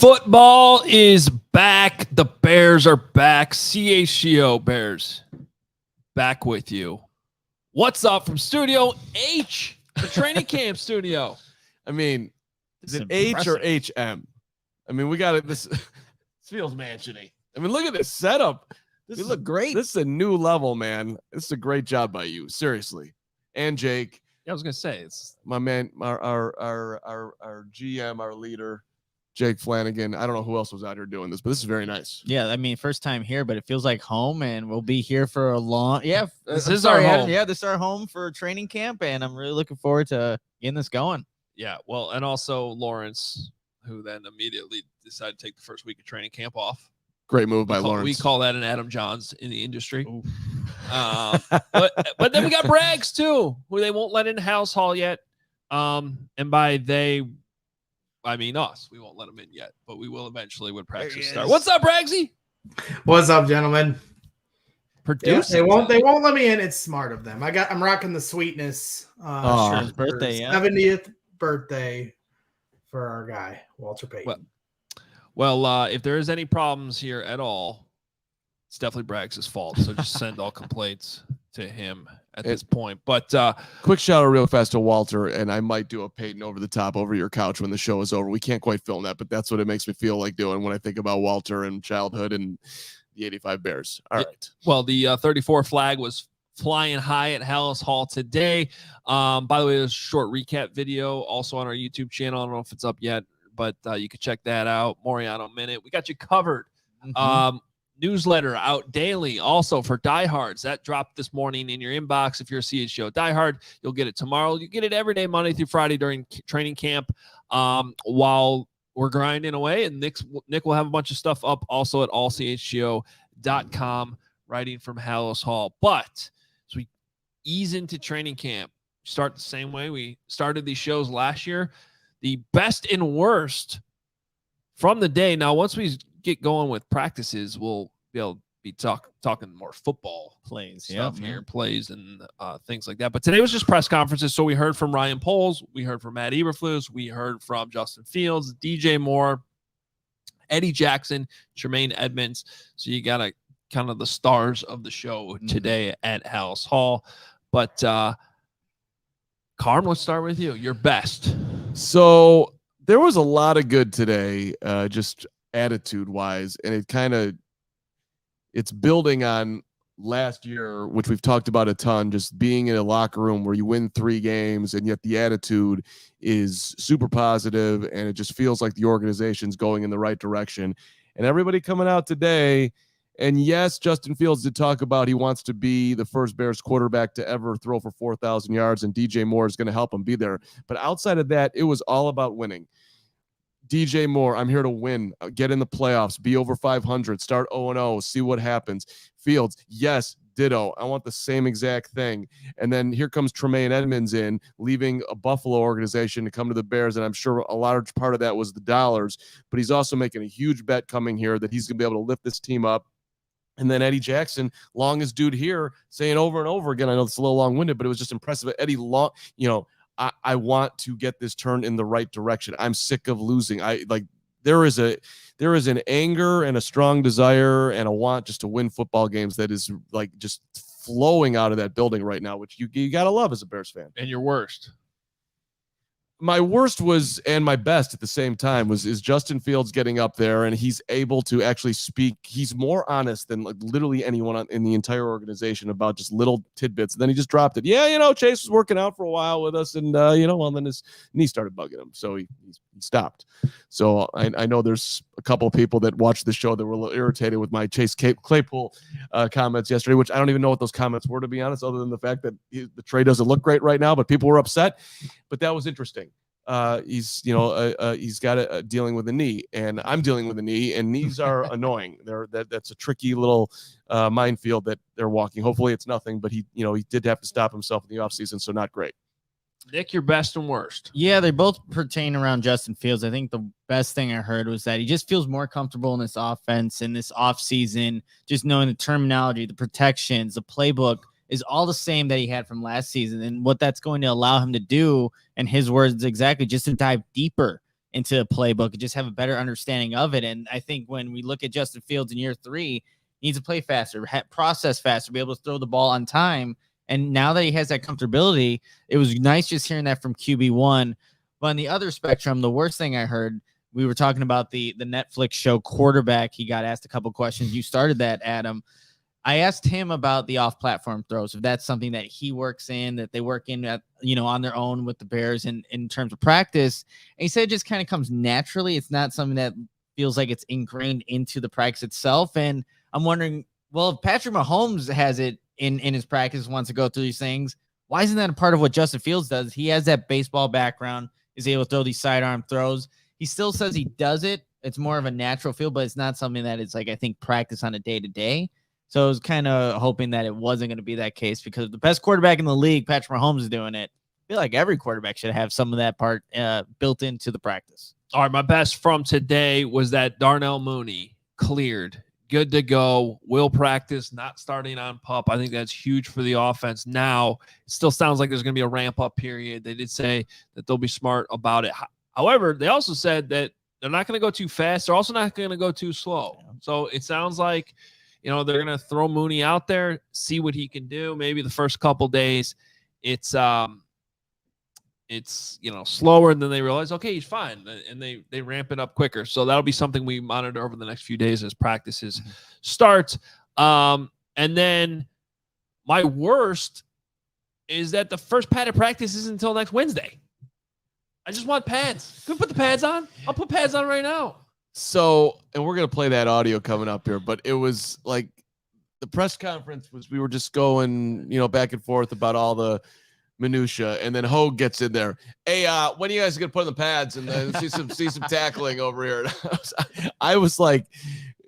Football is back. The Bears are back. CHGO Bears back with you. What's up from Studio H, the training camp studio? I mean, is it H or HM? I mean, we got it. This feels mansiony. I mean, look at this setup. You look great. This is a new level, man. This is a great job by you, seriously. And Jake. Yeah, I was gonna say it's my man, our GM, our leader, Jake Flanagan. I don't know who else was out here doing this, but this is very nice. Yeah, I mean, first time here, but it feels like home, and we'll be here for a long. Yeah, this is our home. Yeah, this is our home for training camp, and I'm really looking forward to getting this going. Yeah, well, and also Lawrence, who then immediately decided to take the first week of training camp off. Great move by Lawrence. We call that an Adam Johns in the industry. But then we got Braggs too, who they won't let in Halas Hall yet. And by they, I mean us. We won't let them in yet, but we will eventually when practice starts. What's up, Braggsy? What's up, gentlemen? Producing. Yeah, they won't let me in. It's smart of them. I'm rocking the sweetness. His birthday, 70th birthday for our guy Walter Payton. Well, if there is any problems here at all, it's definitely Braggs' fault. So just send all complaints to him at this point. But quick shout out real fast to Walter, and I might do a Peyton over the top over your couch when the show is over. We can't quite film that, but that's what it makes me feel like doing when I think about Walter and childhood and the 85 Bears. All right. Well, the 34 flag was flying high at Halas Hall today. By the way, there's a short recap video also on our YouTube channel. I don't know if it's up yet, but you can check that out. Moreano Minute. We got you covered. Newsletter out daily also for diehards. That dropped this morning in your inbox. If you're a CHGO diehard, you'll get it tomorrow. You get it every day, Monday through Friday during training camp while we're grinding away. And Nick will have a bunch of stuff up also at allchgo.com, writing from Halas Hall. But as we ease into training camp, start the same way we started these shows last year. The best and worst from the day. Now, once we get going with practices, we'll be able to be talking more football plays stuff here, plays and things like that. But today was just press conferences. So we heard from Ryan Poles, we heard from Matt Eberflus, we heard from Justin Fields, DJ Moore, Eddie Jackson, Tremaine Edmonds. So you got kind of the stars of the show today at Halas Hall. But Carm, let's start with you. Your best. So there was a lot of good today, just attitude wise, and it's building on last year, which we've talked about a ton, just being in a locker room where you win 3 games and yet the attitude is super positive and it just feels like the organization's going in the right direction. And everybody coming out today, and yes, Justin Fields did talk about he wants to be the first Bears quarterback to ever throw for 4,000 yards, and DJ Moore is going to help him be there. But outside of that, it was all about winning. DJ Moore, I'm here to win, get in the playoffs, be over 500, start 0-0, see what happens. Fields, yes, ditto. I want the same exact thing. And then here comes Tremaine Edmonds in, leaving a Buffalo organization to come to the Bears, and I'm sure a large part of that was the dollars, but he's also making a huge bet coming here that he's going to be able to lift this team up. And then Eddie Jackson, longest dude here, saying over and over again, I know it's a little long-winded, but it was just impressive. Eddie, I want to get this turned in the right direction. I'm sick of losing. There is an anger and a strong desire and a want just to win football games that is like just flowing out of that building right now, which you got to love as a Bears fan. And your worst. My worst was, and my best at the same time, is Justin Fields getting up there and he's able to actually speak. He's more honest than like literally anyone in the entire organization about just little tidbits. And then he just dropped it. Yeah, Chase was working out for a while with us, and then his knee started bugging him, so he stopped. So I know there's a couple of people that watched the show that were a little irritated with my Chase Claypool comments yesterday, which I don't even know what those comments were, to be honest, other than the fact that the trade doesn't look great right now, but people were upset. But that was interesting. He's got dealing with a knee, and I'm dealing with a knee, and knees are annoying. That's a tricky little minefield that they're walking. Hopefully it's nothing, but he did have to stop himself in the offseason, so not great. Nick, your best and worst. Yeah, they both pertain around Justin Fields. I think the best thing I heard was that he just feels more comfortable in this offense in this offseason, just knowing the terminology, the protections, the playbook is all the same that he had from last season. And what that's going to allow him to do, and his words exactly, just to dive deeper into a playbook and just have a better understanding of it. And I think when we look at Justin Fields in year 3, he needs to play faster, process faster, be able to throw the ball on time. And now that he has that comfortability, it was nice just hearing that from QB1. But on the other spectrum, the worst thing I heard, we were talking about the Netflix show Quarterback. He got asked a couple questions. You started that, Adam. I asked him about the off-platform throws, if that's something that he works in, that they work in at, on their own with the Bears in terms of practice. And he said it just kind of comes naturally. It's not something that feels like it's ingrained into the practice itself. And I'm wondering, well, if Patrick Mahomes has it in his practice, wants to go through these things, why isn't that a part of what Justin Fields does? He has that baseball background, is able to throw these sidearm throws. He still says he does it. It's more of a natural feel, but it's not something that is like, I think, practice on a day-to-day. So I was kind of hoping that it wasn't going to be that case, because the best quarterback in the league, Patrick Mahomes, is doing it. I feel like every quarterback should have some of that part built into the practice. All right, my best from today was that Darnell Mooney cleared, good to go, will practice, not starting on PUP. I think that's huge for the offense. Now, it still sounds like there's going to be a ramp-up period. They did say that they'll be smart about it. However, they also said that they're not going to go too fast. They're also not going to go too slow. So it sounds like they're going to throw Mooney out there, see what he can do. Maybe the first couple days, it's slower, and then they realize, okay, he's fine, and they ramp it up quicker. So that'll be something we monitor over the next few days as practices start. And then my worst is that the first padded practice isn't until next Wednesday. I just want pads. Can we put the pads on? I'll put pads on right now. So, and we're going to play that audio coming up here, but it was like the press conference we were just going, back and forth about all the minutia, and then Hoge gets in there. Hey, when are you guys going to put in the pads and then see some tackling over here? I was like,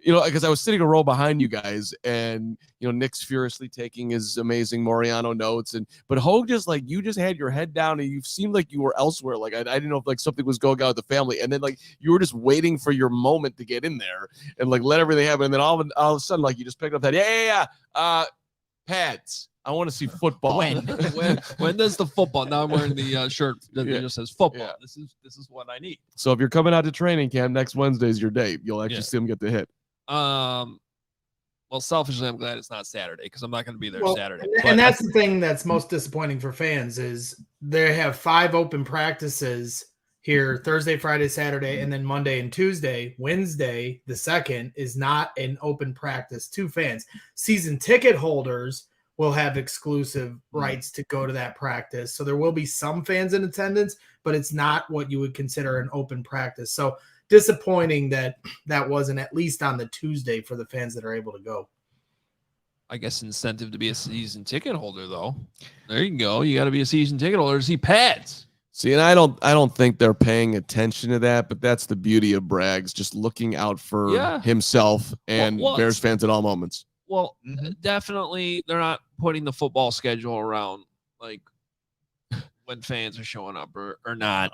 because I was sitting a row behind you guys, and Nick's furiously taking his amazing Moreano notes, but Hoge just you just had your head down, and you seemed like you were elsewhere. Like I didn't know if something was going on with the family, and then you were just waiting for your moment to get in there and let everything happen, and then all of a sudden you just picked up that pads. I want to see football. When does the football? Now I'm wearing the shirt that just says football. Yeah. This is what I need. So if you're coming out to training camp, next Wednesday is your day. You'll actually see them get the hit. Well, selfishly, I'm glad it's not Saturday, because I'm not going to be there Saturday. And that's the thing that's most disappointing for fans is they have 5 open practices here, Thursday, Friday, Saturday, and then Monday and Tuesday. Wednesday, the 2nd, is not an open practice to fans. Season ticket holders will have exclusive rights to go to that practice. So there will be some fans in attendance, but it's not what you would consider an open practice. So disappointing that wasn't at least on the Tuesday for the fans that are able to go. I guess incentive to be a season ticket holder, though. There you go. You got to be a season ticket holder to see pads. See, and I don't think they're paying attention to that, but that's the beauty of Braggs, just looking out for himself and Bears fans at all moments. Well, definitely they're not putting the football schedule around when fans are showing up or not.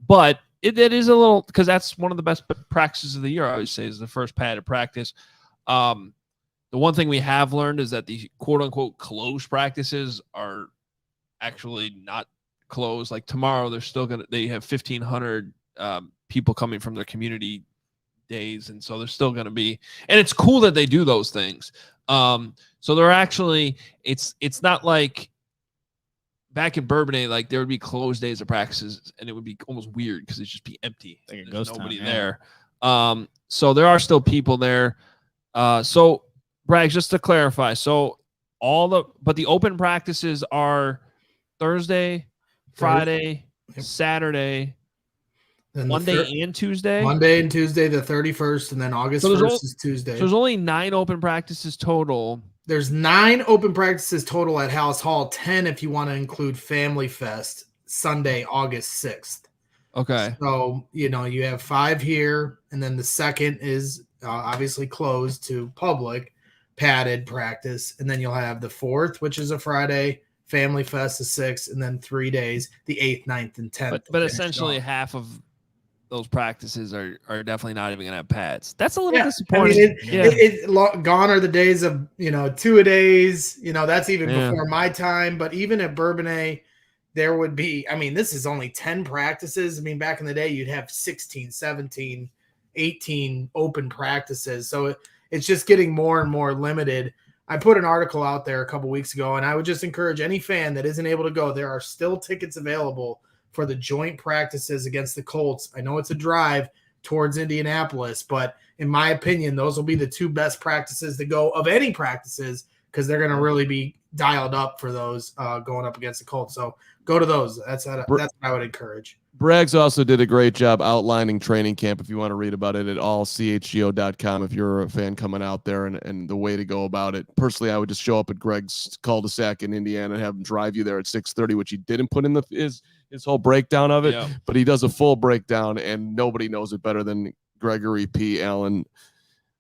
But it is a little, because that's one of the best practices of the year, I always say, is the first padded practice. The one thing we have learned is that the quote unquote closed practices are actually not closed. Like tomorrow, they have 1,500 people coming from their community days, and so they're still going to be, and it's cool that they do those things. So they're actually, it's not like back in Bourbonnais, there would be closed days of practices, and it would be almost weird because it'd just be empty. There's nobody there. So there are still people there. So Bragg, just to clarify, so but the open practices are Thursday, Friday, Saturday, then Monday and Tuesday. Monday and Tuesday, the 31st, and then August 1st is Tuesday. So there's only 9 open practices total. There's 9 open practices total at Halas Hall, 10 if you want to include Family Fest, Sunday, August 6th. Okay. So, you have 5 here, and then the 2nd is obviously closed to public, padded practice, and then you'll have the 4th, which is a Friday, Family Fest the 6th, and then 3 days, the 8th, 9th, and 10th. But essentially half of those practices are definitely not even going to have pads. That's a little disappointing. Gone are the days of 2-a-days. That's even before my time. But even at Bourbonnais, there would be, I mean, this is only 10 practices. I mean, back in the day, you'd have 16, 17, 18 open practices. So it's just getting more and more limited. I put an article out there a couple weeks ago, and I would just encourage any fan that isn't able to go. There are still tickets available for the joint practices against the Colts. I know it's a drive towards Indianapolis, but in my opinion, those will be the two best practices to go of any practices, because they're going to really be dialed up for those going up against the Colts. So go to those. That's what I would encourage. Braggs also did a great job outlining training camp. If you want to read about it at ALLCITY.com, if you're a fan coming out there, and the way to go about it. Personally, I would just show up at Greg's cul-de-sac in Indiana and have him drive you there at 6:30, which he didn't put in his whole breakdown of it. Yeah. But he does a full breakdown, and nobody knows it better than Gregory P. Allen.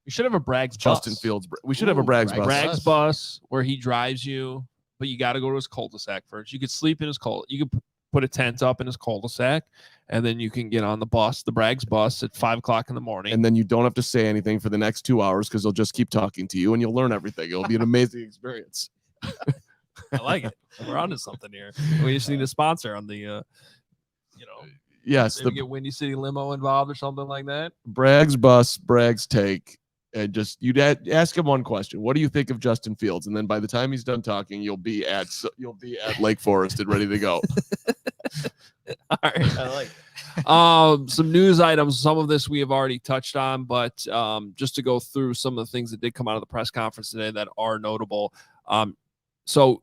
We should have a Braggs Justin bus. Fields. We should have a Braggs bus. Braggs bus where he drives you, but you got to go to his cul-de-sac first. You could sleep in his you could put a tent up in his cul-de-sac, and then you can get on the bus, the Braggs bus, at 5 o'clock in the morning. And then you don't have to say anything for the next 2 hours, because they'll just keep talking to you, and you'll learn everything. It'll be an amazing experience. I like it. We're onto something here. We just need a sponsor on the, yes, maybe get Windy City Limo involved or something like that. Braggs bus, Braggs take. And just you'd ask him one question: what do you think of Justin Fields? And then by the time he's done talking, you'll be at Lake Forest and ready to go. All right, I like some news items. Some of this we have already touched on, but just to go through some of the things that did come out of the press conference today that are notable. So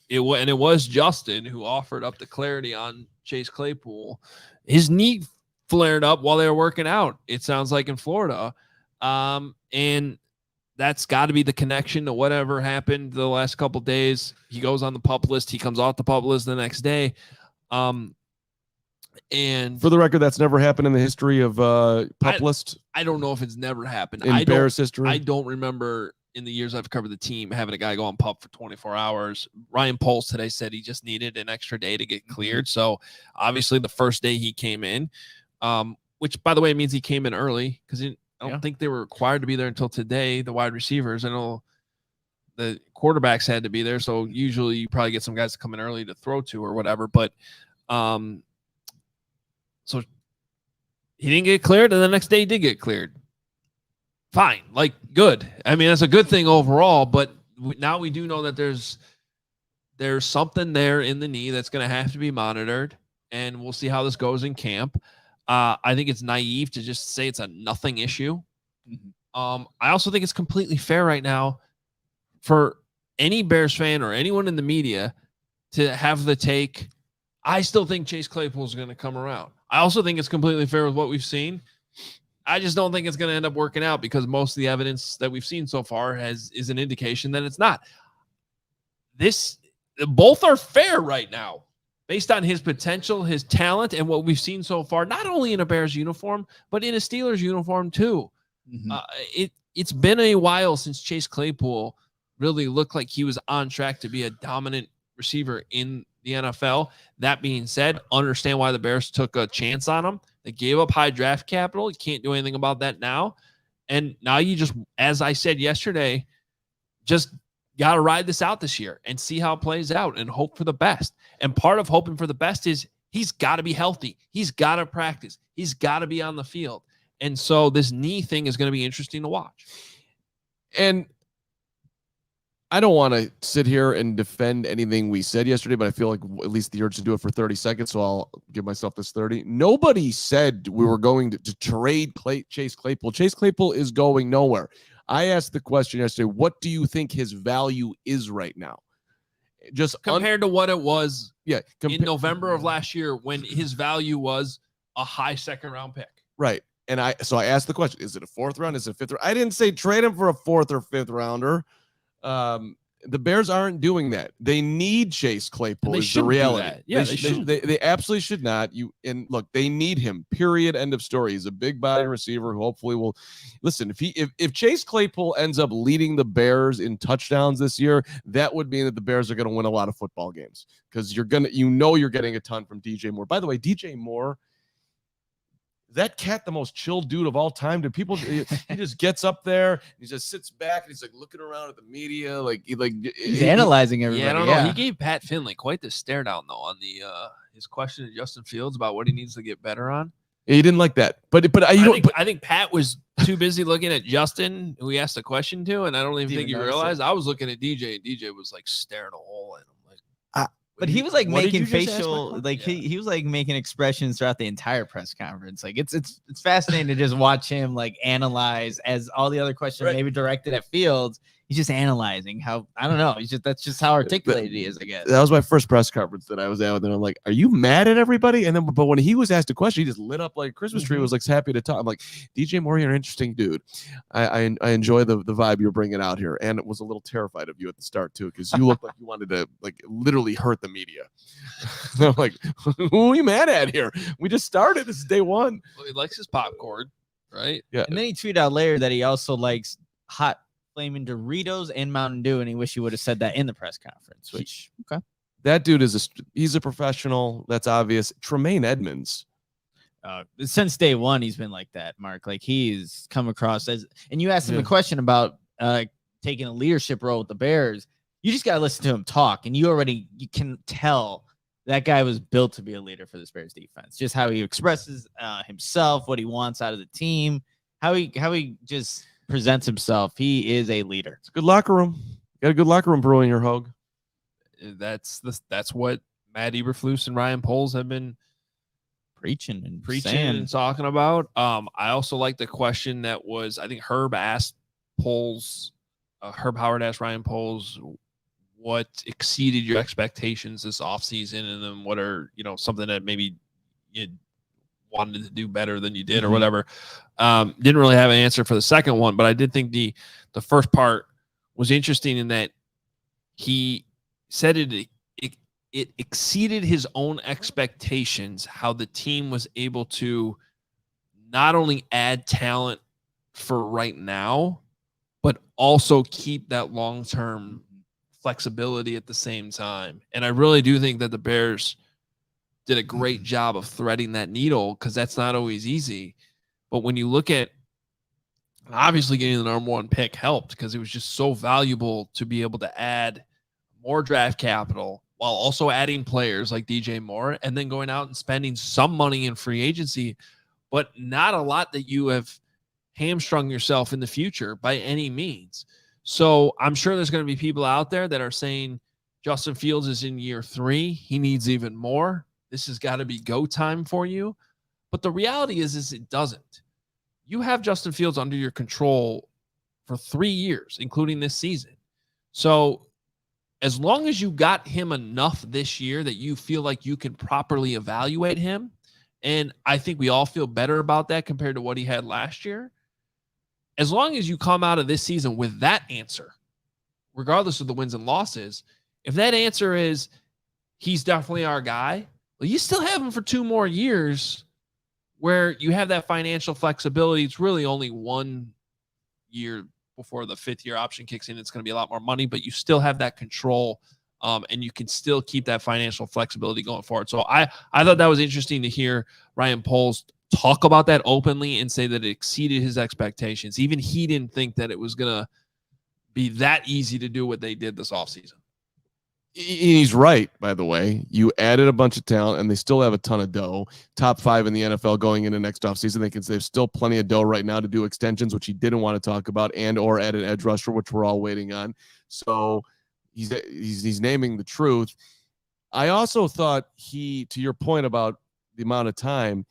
it was Justin who offered up the clarity on Chase Claypool. His knee flared up while they were working out, it sounds like, in Florida. And that's got to be the connection to whatever happened the last couple of days. He goes on the PUP list. He comes off the PUP list the next day. And for the record, that's never happened in the history of PUP list. I don't know if it's never happened in Bears history. I don't remember in the years I've covered the team having a guy go on PUP for 24 hours. Ryan Poles today said he just needed an extra day to get cleared. So obviously the first day he came in, which by the way means he came in early, because I don't think they were required to be there until today. The wide receivers, I know the quarterbacks had to be there. So usually you probably get some guys to come in early to throw to or whatever. But so he didn't get cleared, and the next day he did get cleared. Fine, like good. I mean, that's a good thing overall. But now we do know that there's something there in the knee that's going to have to be monitored, and we'll see how this goes in camp. I think it's naive to just say it's a nothing issue. Mm-hmm. I also think it's completely fair right now for any Bears fan or anyone in the media to have the take, I still think Chase Claypool is going to come around. I also think it's completely fair with what we've seen. I just don't think it's going to end up working out, because most of the evidence that we've seen so far is an indication that it's not. Both are fair right now, based on his potential, his talent, and what we've seen so far, not only in a Bears uniform, but in a Steelers uniform too. Mm-hmm. It's been a while since Chase Claypool really looked like he was on track to be a dominant receiver in the NFL. That being said, understand why the Bears took a chance on him. They gave up high draft capital. You can't do anything about that now. And now you just, as I said yesterday, just got to ride this out this year and see how it plays out and hope for the best. And part of hoping for the best is he's got to be healthy. He's got to practice. He's got to be on the field. And so this knee thing is going to be interesting to watch. And I don't want to sit here and defend anything we said yesterday, but I feel like at least the urge to do it for 30 seconds. So I'll give myself this 30. Nobody said we were going to trade Chase Claypool. Chase Claypool is going nowhere. I asked the question yesterday, what do you think his value is right now? Just compared to what it was in November of last year, when his value was a high second-round pick. Right. And I asked the question, is it a fourth round? Is it a fifth round? I didn't say trade him for a fourth or fifth rounder. The Bears aren't doing that. They need Chase Claypool. Is the reality. Yeah, they absolutely should not. Look, they need him. Period. End of story. He's a big body receiver who hopefully will listen. If Chase Claypool ends up leading the Bears in touchdowns this year, that would mean that the Bears are going to win a lot of football games, because you're getting a ton from DJ Moore. By the way, DJ Moore that cat the most chill dude of all time? Do people? He just gets up there, he just sits back, and he's like looking around at the media, he's analyzing everybody. Yeah, I don't know. He gave Pat Finley quite the stare down though on the his question to Justin Fields about what he needs to get better on. He didn't like that, but I think Pat was too busy looking at Justin, who he asked a question to, and I don't even think he realized. I was looking at DJ, and DJ was like staring a hole at him. But he was like making facial, he was like making expressions throughout the entire press conference. Like it's fascinating to just watch him like analyze as all the other questions maybe directed at Fields. He's just analyzing how, I don't know. That's just how articulated he is, I guess. That was my first press conference that I was at with him. I'm like, are you mad at everybody? And then, but when he was asked a question, he just lit up like a Christmas tree. Was like happy to talk. I'm like, DJ Moore, you're an interesting dude. I enjoy the vibe you're bringing out here, and it was a little terrified of you at the start too, because you looked like you wanted to like literally hurt the media. I'm like, who are you mad at here? We just started. This is day one. Well, he likes his popcorn, right? Yeah. And then he tweeted out later that he also likes hot flaming Doritos and Mountain Dew, and he wish he would have said that in the press conference. Which that dude he's a professional. That's obvious. Tremaine Edmonds. Since day one, he's been like that, Mark. Like he's come across as, and you asked him a question about taking a leadership role with the Bears. You just gotta listen to him talk, and you can tell that guy was built to be a leader for this Bears defense. Just how he expresses himself, what he wants out of the team, how he just presents himself. He is a leader. It's a good locker room. Got a good locker room brewing your Hoge. That's what Matt Eberflus and Ryan Poles have been preaching and talking about. I also like the question that was, I think Herb asked Poles, Herb Howard asked Ryan Poles, what exceeded your expectations this offseason, and then what are, something that maybe you wanted to do better than you did or whatever. Didn't really have an answer for the second one, but I did think the first part was interesting in that he said it exceeded his own expectations, how the team was able to not only add talent for right now, but also keep that long-term flexibility at the same time. And I really do think that the Bears did a great job of threading that needle, because that's not always easy. But when you look at, obviously getting the number one pick helped, because it was just so valuable to be able to add more draft capital while also adding players like DJ Moore, and then going out and spending some money in free agency, but not a lot that you have hamstrung yourself in the future by any means. So I'm sure there's going to be people out there that are saying Justin Fields is in year 3. He needs even more. This has got to be go time for you. But the reality is it doesn't. You have Justin Fields under your control for 3 years, including this season. So as long as you got him enough this year that you feel like you can properly evaluate him, and I think we all feel better about that compared to what he had last year, as long as you come out of this season with that answer, regardless of the wins and losses, if that answer is he's definitely our guy, well, you still have him for 2 more years where you have that financial flexibility. It's really only 1 year before the 5th year option kicks in. It's going to be a lot more money, but you still have that control, and you can still keep that financial flexibility going forward. So I thought that was interesting to hear Ryan Poles talk about that openly and say that it exceeded his expectations. Even he didn't think that it was going to be that easy to do what they did this offseason. He's right, by the way. You added a bunch of talent, and they still have a ton of dough. Top 5 in the NFL going into next offseason. There's still plenty of dough right now to do extensions, which he didn't want to talk about, and or add an edge rusher, which we're all waiting on. So he's naming the truth. I also thought to your point about the amount of time,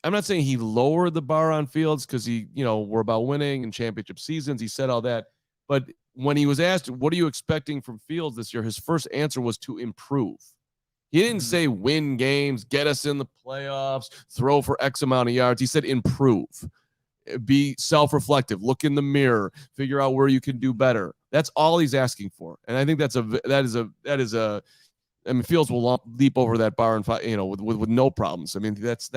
I'm not saying he lowered the bar on Fields, because we're about winning and championship seasons. He said all that, but when he was asked, what are you expecting from Fields this year? His first answer was to improve. He didn't say win games, get us in the playoffs, throw for X amount of yards. He said improve, be self-reflective, look in the mirror, figure out where you can do better. That's all he's asking for. And I think that is a I mean, Fields will leap over that bar and fight, with no problems. I mean, that's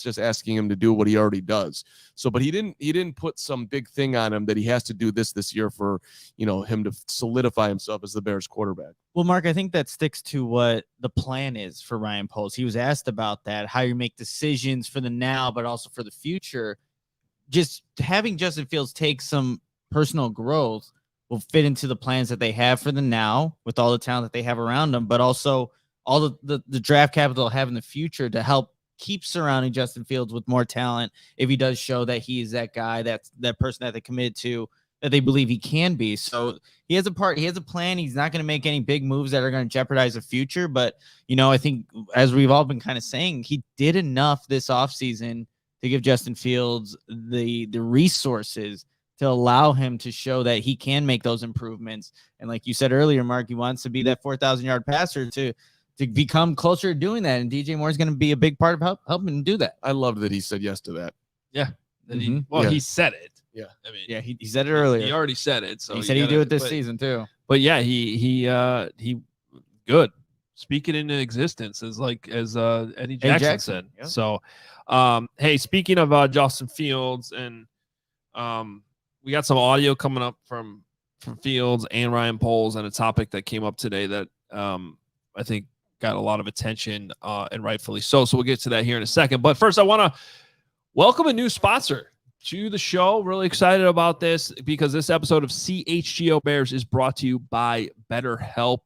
just asking him to do what he already does. So, but he didn't put some big thing on him that he has to do this year for, him to solidify himself as the Bears quarterback. Well, Mark, I think that sticks to what the plan is for Ryan Poles. He was asked about that, how you make decisions for the now, but also for the future. Just having Justin Fields take some personal growth will fit into the plans that they have for the now with all the talent that they have around them, but also all the draft capital they'll have in the future to help keep surrounding Justin Fields with more talent if he does show that he is that guy, that person that they committed to, that they believe he can be. So he has a plan. He's not going to make any big moves that are going to jeopardize the future. But, I think as we've all been kind of saying, he did enough this offseason to give Justin Fields the resources to allow him to show that he can make those improvements. And like you said earlier, Mark, he wants to be that 4,000-yard passer to become closer to doing that. And DJ Moore is going to be a big part of helping him do that. I love that he said yes to that. Yeah. He said it. Yeah. I mean, yeah, he said it earlier. He already said it. So he said he'd do it this season too. But yeah, he good. Speak it into existence as Eddie Jackson said. Yeah. So, hey, speaking of Justin Fields, and we got some audio coming up from Fields and Ryan Poles on a topic that came up today that I think got a lot of attention and rightfully so. So we'll get to that here in a second. But first, I want to welcome a new sponsor to the show. Really excited about this because this episode of CHGO Bears is brought to you by BetterHelp.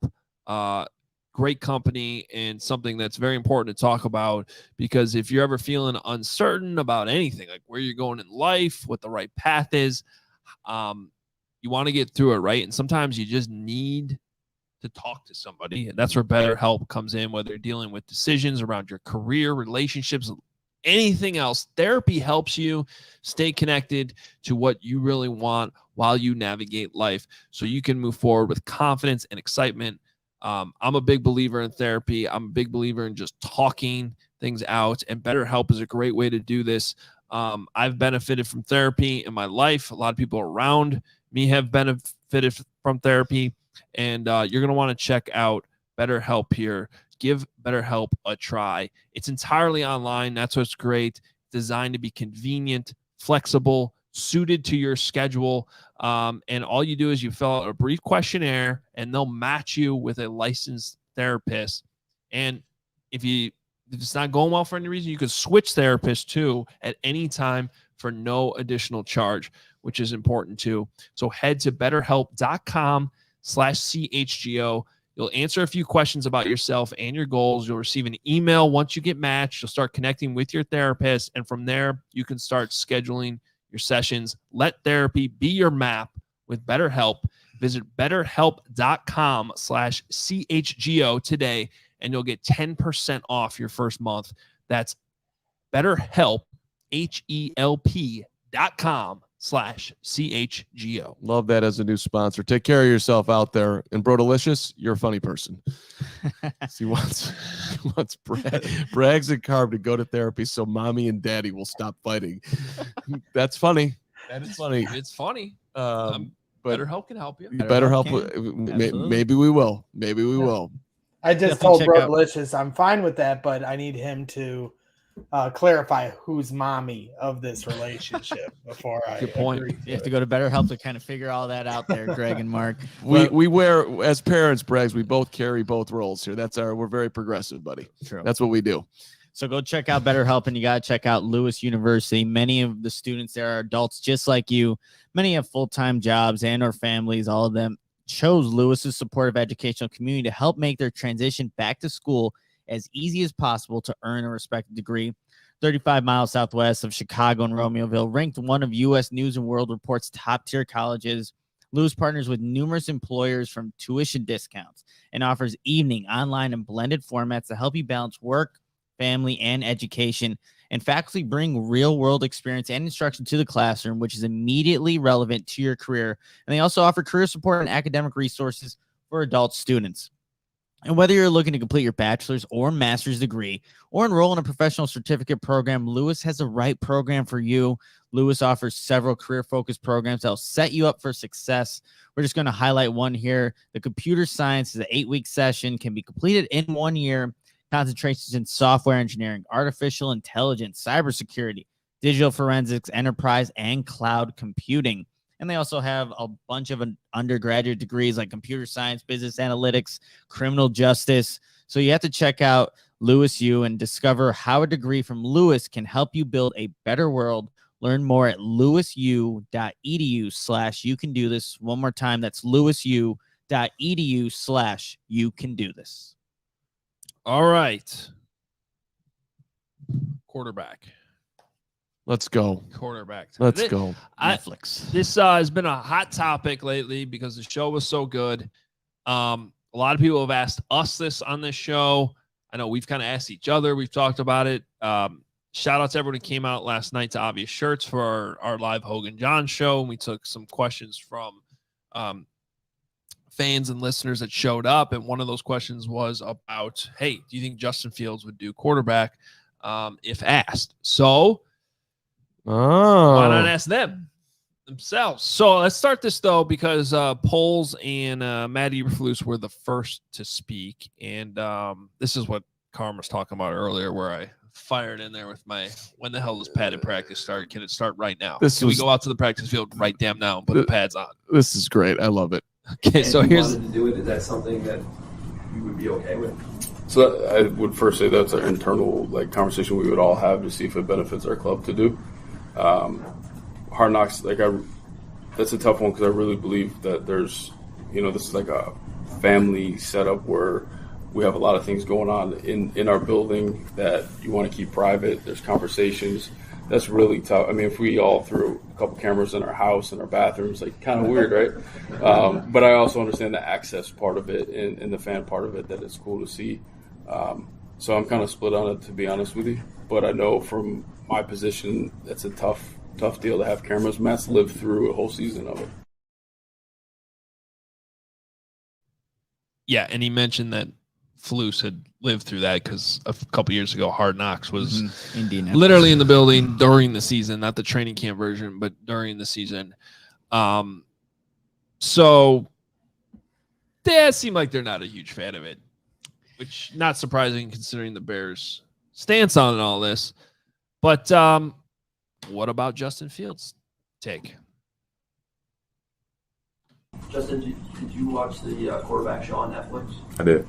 Great company and something that's very important to talk about, because if you're ever feeling uncertain about anything, like where you're going in life, what the right path is, you want to get through it, right? And sometimes you just need to talk to somebody, and that's where BetterHelp comes in, whether you're dealing with decisions around your career, relationships, anything else. Therapy helps you stay connected to what you really want while you navigate life so you can move forward with confidence and excitement. I'm a big believer in therapy. I'm a big believer in just talking things out, and BetterHelp is a great way to do this. I've benefited from therapy in my life. A lot of people around me have benefited from therapy, and you're going to want to check out BetterHelp here. Give BetterHelp a try. It's entirely online. That's what's great. Designed to be convenient, flexible, suited to your schedule. And all you do is you fill out a brief questionnaire, and they'll match you with a licensed therapist. And if it's not going well for any reason, you can switch therapists too at any time for no additional charge, which is important too. So head to betterhelp.com/CHGO. You'll answer a few questions about yourself and your goals. You'll receive an email once you get matched. You'll start connecting with your therapist, and from there, you can start scheduling your sessions. Let therapy be your map with BetterHelp. Visit betterhelp.com/CHGO today, and you'll get 10% off your first month. That's BetterHelp, HELP.com/CHGO. Love that as a new sponsor. Take care of yourself out there. And Bro Delicious, you're a funny person. He wants Braggs and Carb to go to therapy so mommy and daddy will stop fighting. That's funny. That is funny. It's funny. But BetterHelp can help you. BetterHelp. Maybe we will. Maybe we will. I just told Bro Delicious I'm fine with that, but I need him to clarify who's mommy of this relationship before I. Good point. You have to go to BetterHelp to kind of figure all that out there, Greg and Mark. We wear, as parents, Braggs, we both carry both roles here. We're very progressive, buddy. True. That's what we do. So go check out BetterHelp, and you got to check out Lewis University. Many of the students there are adults just like you. Many have full-time jobs and or families. All of them chose Lewis's supportive educational community to help make their transition back to school as easy as possible to earn a respected degree. 35 miles southwest of Chicago and Romeoville, ranked one of U.S. News and World Report's top-tier colleges. Lewis partners with numerous employers from tuition discounts and offers evening, online, and blended formats to help you balance work, family, and education. And faculty bring real-world experience and instruction to the classroom, which is immediately relevant to your career. And they also offer career support and academic resources for adult students. And whether you're looking to complete your bachelor's or master's degree or enroll in a professional certificate program, Lewis has the right program for you. Lewis offers several career-focused programs that will set you up for success. We're just going to highlight one here. The computer science is an 8-week session, can be completed in 1 year. Concentrations in software engineering, artificial intelligence, cybersecurity, digital forensics, enterprise, and cloud computing. And they also have a bunch of undergraduate degrees like computer science, business analytics, criminal justice. So you have to check out Lewis U and discover how a degree from Lewis can help you build a better world. Learn more at lewisu.edu/you-can-do-this. One more time, that's lewisu.edu/you-can-do-this. All right. Quarterback. Let's go. Quarterback. Let's go. Netflix. This has been a hot topic lately because the show was so good. A lot of people have asked us this on this show. I know we've kind of asked each other. We've talked about it. Shout out to everyone who came out last night to Obvious Shirts for our live Hoge and John show. And we took some questions from fans and listeners that showed up. And one of those questions was about, hey, do you think Justin Fields would do quarterback if asked? So why not ask them themselves? So let's start this, though, because Poles and Matt Eberflus were the first to speak. And this is what Carm was talking about earlier, where I fired in there with my, when the hell does padded practice start? Can it start right now? Can we go out to the practice field right damn now and put the pads on? This is great. I love it. Okay, so here's to do it. Is that something that you would be okay with? So I would first say that's an internal conversation we would all have to see if it benefits our club to do. Hard Knocks, that's a tough one because I really believe that there's, this is like a family setup where we have a lot of things going on in our building that you want to keep private. There's conversations. That's really tough. I mean, if we all threw a couple cameras in our house, in our bathrooms, kind of weird, right? But I also understand the access part of it and the fan part of it, that it's cool to see. So I'm kind of split on it, to be honest with you. But I know from my position, that's a tough deal to have cameras. Matt's lived through a whole season of it. yeah, and he mentioned that Flus had lived through that because a couple years ago, Hard Knocks was literally in the building during the season, not the training camp version, but during the season. So they seem like they're not a huge fan of it, which not surprising considering the Bears' stance on all this. But what about Justin Fields' take? Justin, did you watch the quarterback show on Netflix? I did.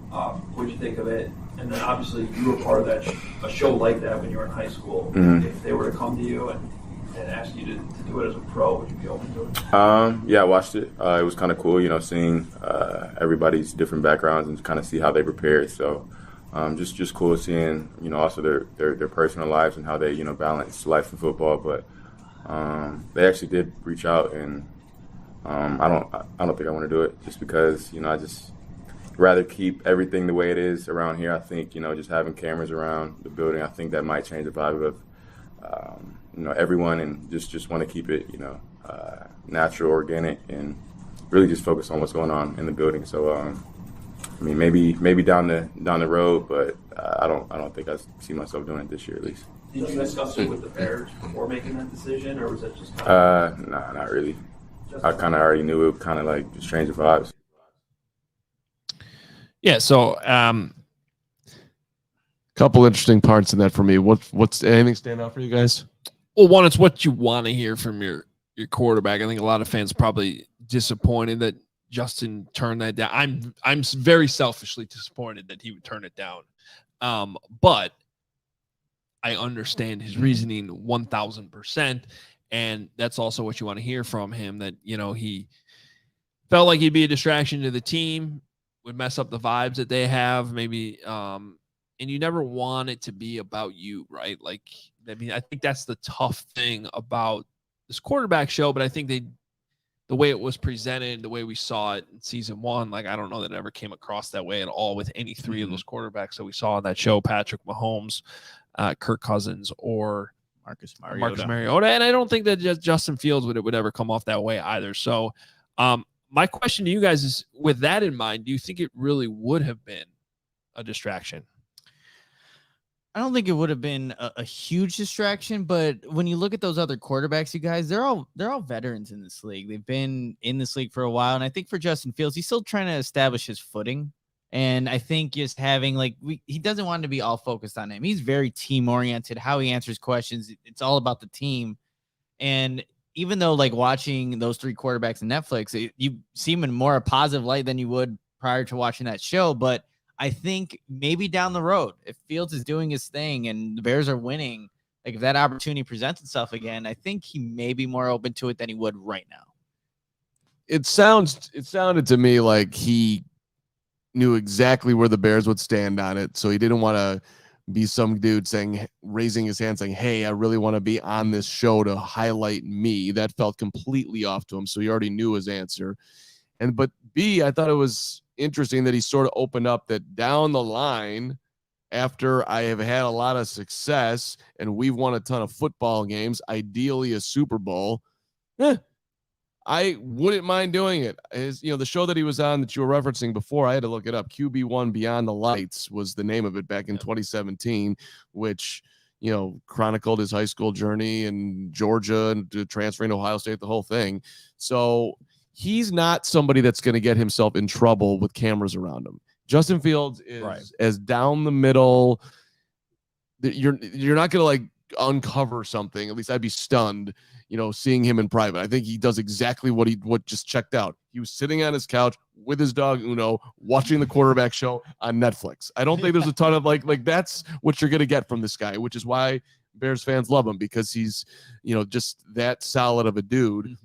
What did you think of it? And then obviously you were part of that a show like that when you were in high school. Mm-hmm. If they were to come to you and ask you to do it as a pro, would you be open to it? Yeah, I watched it. It was kind of cool, seeing everybody's different backgrounds and kind of see how they prepared. So just cool seeing, also their personal lives and how they, balance life and football. But they actually did reach out, and I don't think I want to do it just because, I just rather keep everything the way it is around here. I think, just having cameras around the building, I think that might change the vibe of, everyone, and just want to keep it, natural, organic, and really just focus on what's going on in the building. So, maybe down the road, but I don't think I see myself doing it this year at least. Did you discuss it with the Bears before making that decision, or was that just nah, not really. I kind of already knew it would kind of like just change the vibes. Yeah, so couple interesting parts in that for me. What's anything stand out for you guys? well, one, it's what you want to hear from your quarterback. I think a lot of fans probably disappointed that Justin turned that down. I'm very selfishly disappointed that he would turn it down. But I understand his reasoning 1,000%. And that's also what you want to hear from him, that, he felt like he'd be a distraction to the team, would mess up the vibes that they have, maybe. And you never want it to be about you, right? I think that's the tough thing about this quarterback show, but I think the way it was presented, the way we saw it in season 1, I don't know that it ever came across that way at all with any three of those quarterbacks that we saw on that show, Patrick Mahomes, Kirk Cousins, or Marcus Mariota. And I don't think that Justin Fields would ever come off that way either. So my question to you guys is, with that in mind, do you think it really would have been a distraction? I don't think it would have been a huge distraction, but when you look at those other quarterbacks, you guys, they're all veterans in this league. They've been in this league for a while, and I think for Justin Fields, he's still trying to establish his footing. And I think just having he doesn't want to be all focused on him. He's very team oriented. How he answers questions, it's all about the team. And even though watching those three quarterbacks on Netflix, you see him in more a positive light than you would prior to watching that show, but I think maybe down the road, if Fields is doing his thing and the Bears are winning, if that opportunity presents itself again, I think he may be more open to it than he would right now. It sounded to me like he knew exactly where the Bears would stand on it, so he didn't want to be some dude raising his hand saying, hey, I really want to be on this show to highlight me. That felt completely off to him, so he already knew his answer. But B, I thought it was interesting that he sort of opened up that down the line, after I have had a lot of success and we've won a ton of football games, ideally a Super Bowl, I wouldn't mind doing it. The show that he was on that you were referencing before, I had to look it up. QB1 Beyond the Lights was the name of it back in 2017, which, chronicled his high school journey in Georgia and transferring to Ohio State, the whole thing. So he's not somebody that's going to get himself in trouble with cameras around him. Justin Fields is as down the middle. You're not going to uncover something. At least I'd be stunned, seeing him in private. I think he does exactly what just checked out. He was sitting on his couch with his dog Uno, watching the quarterback show on Netflix. I don't think there's a ton of that's what you're going to get from this guy, which is why Bears fans love him, because he's, just that solid of a dude.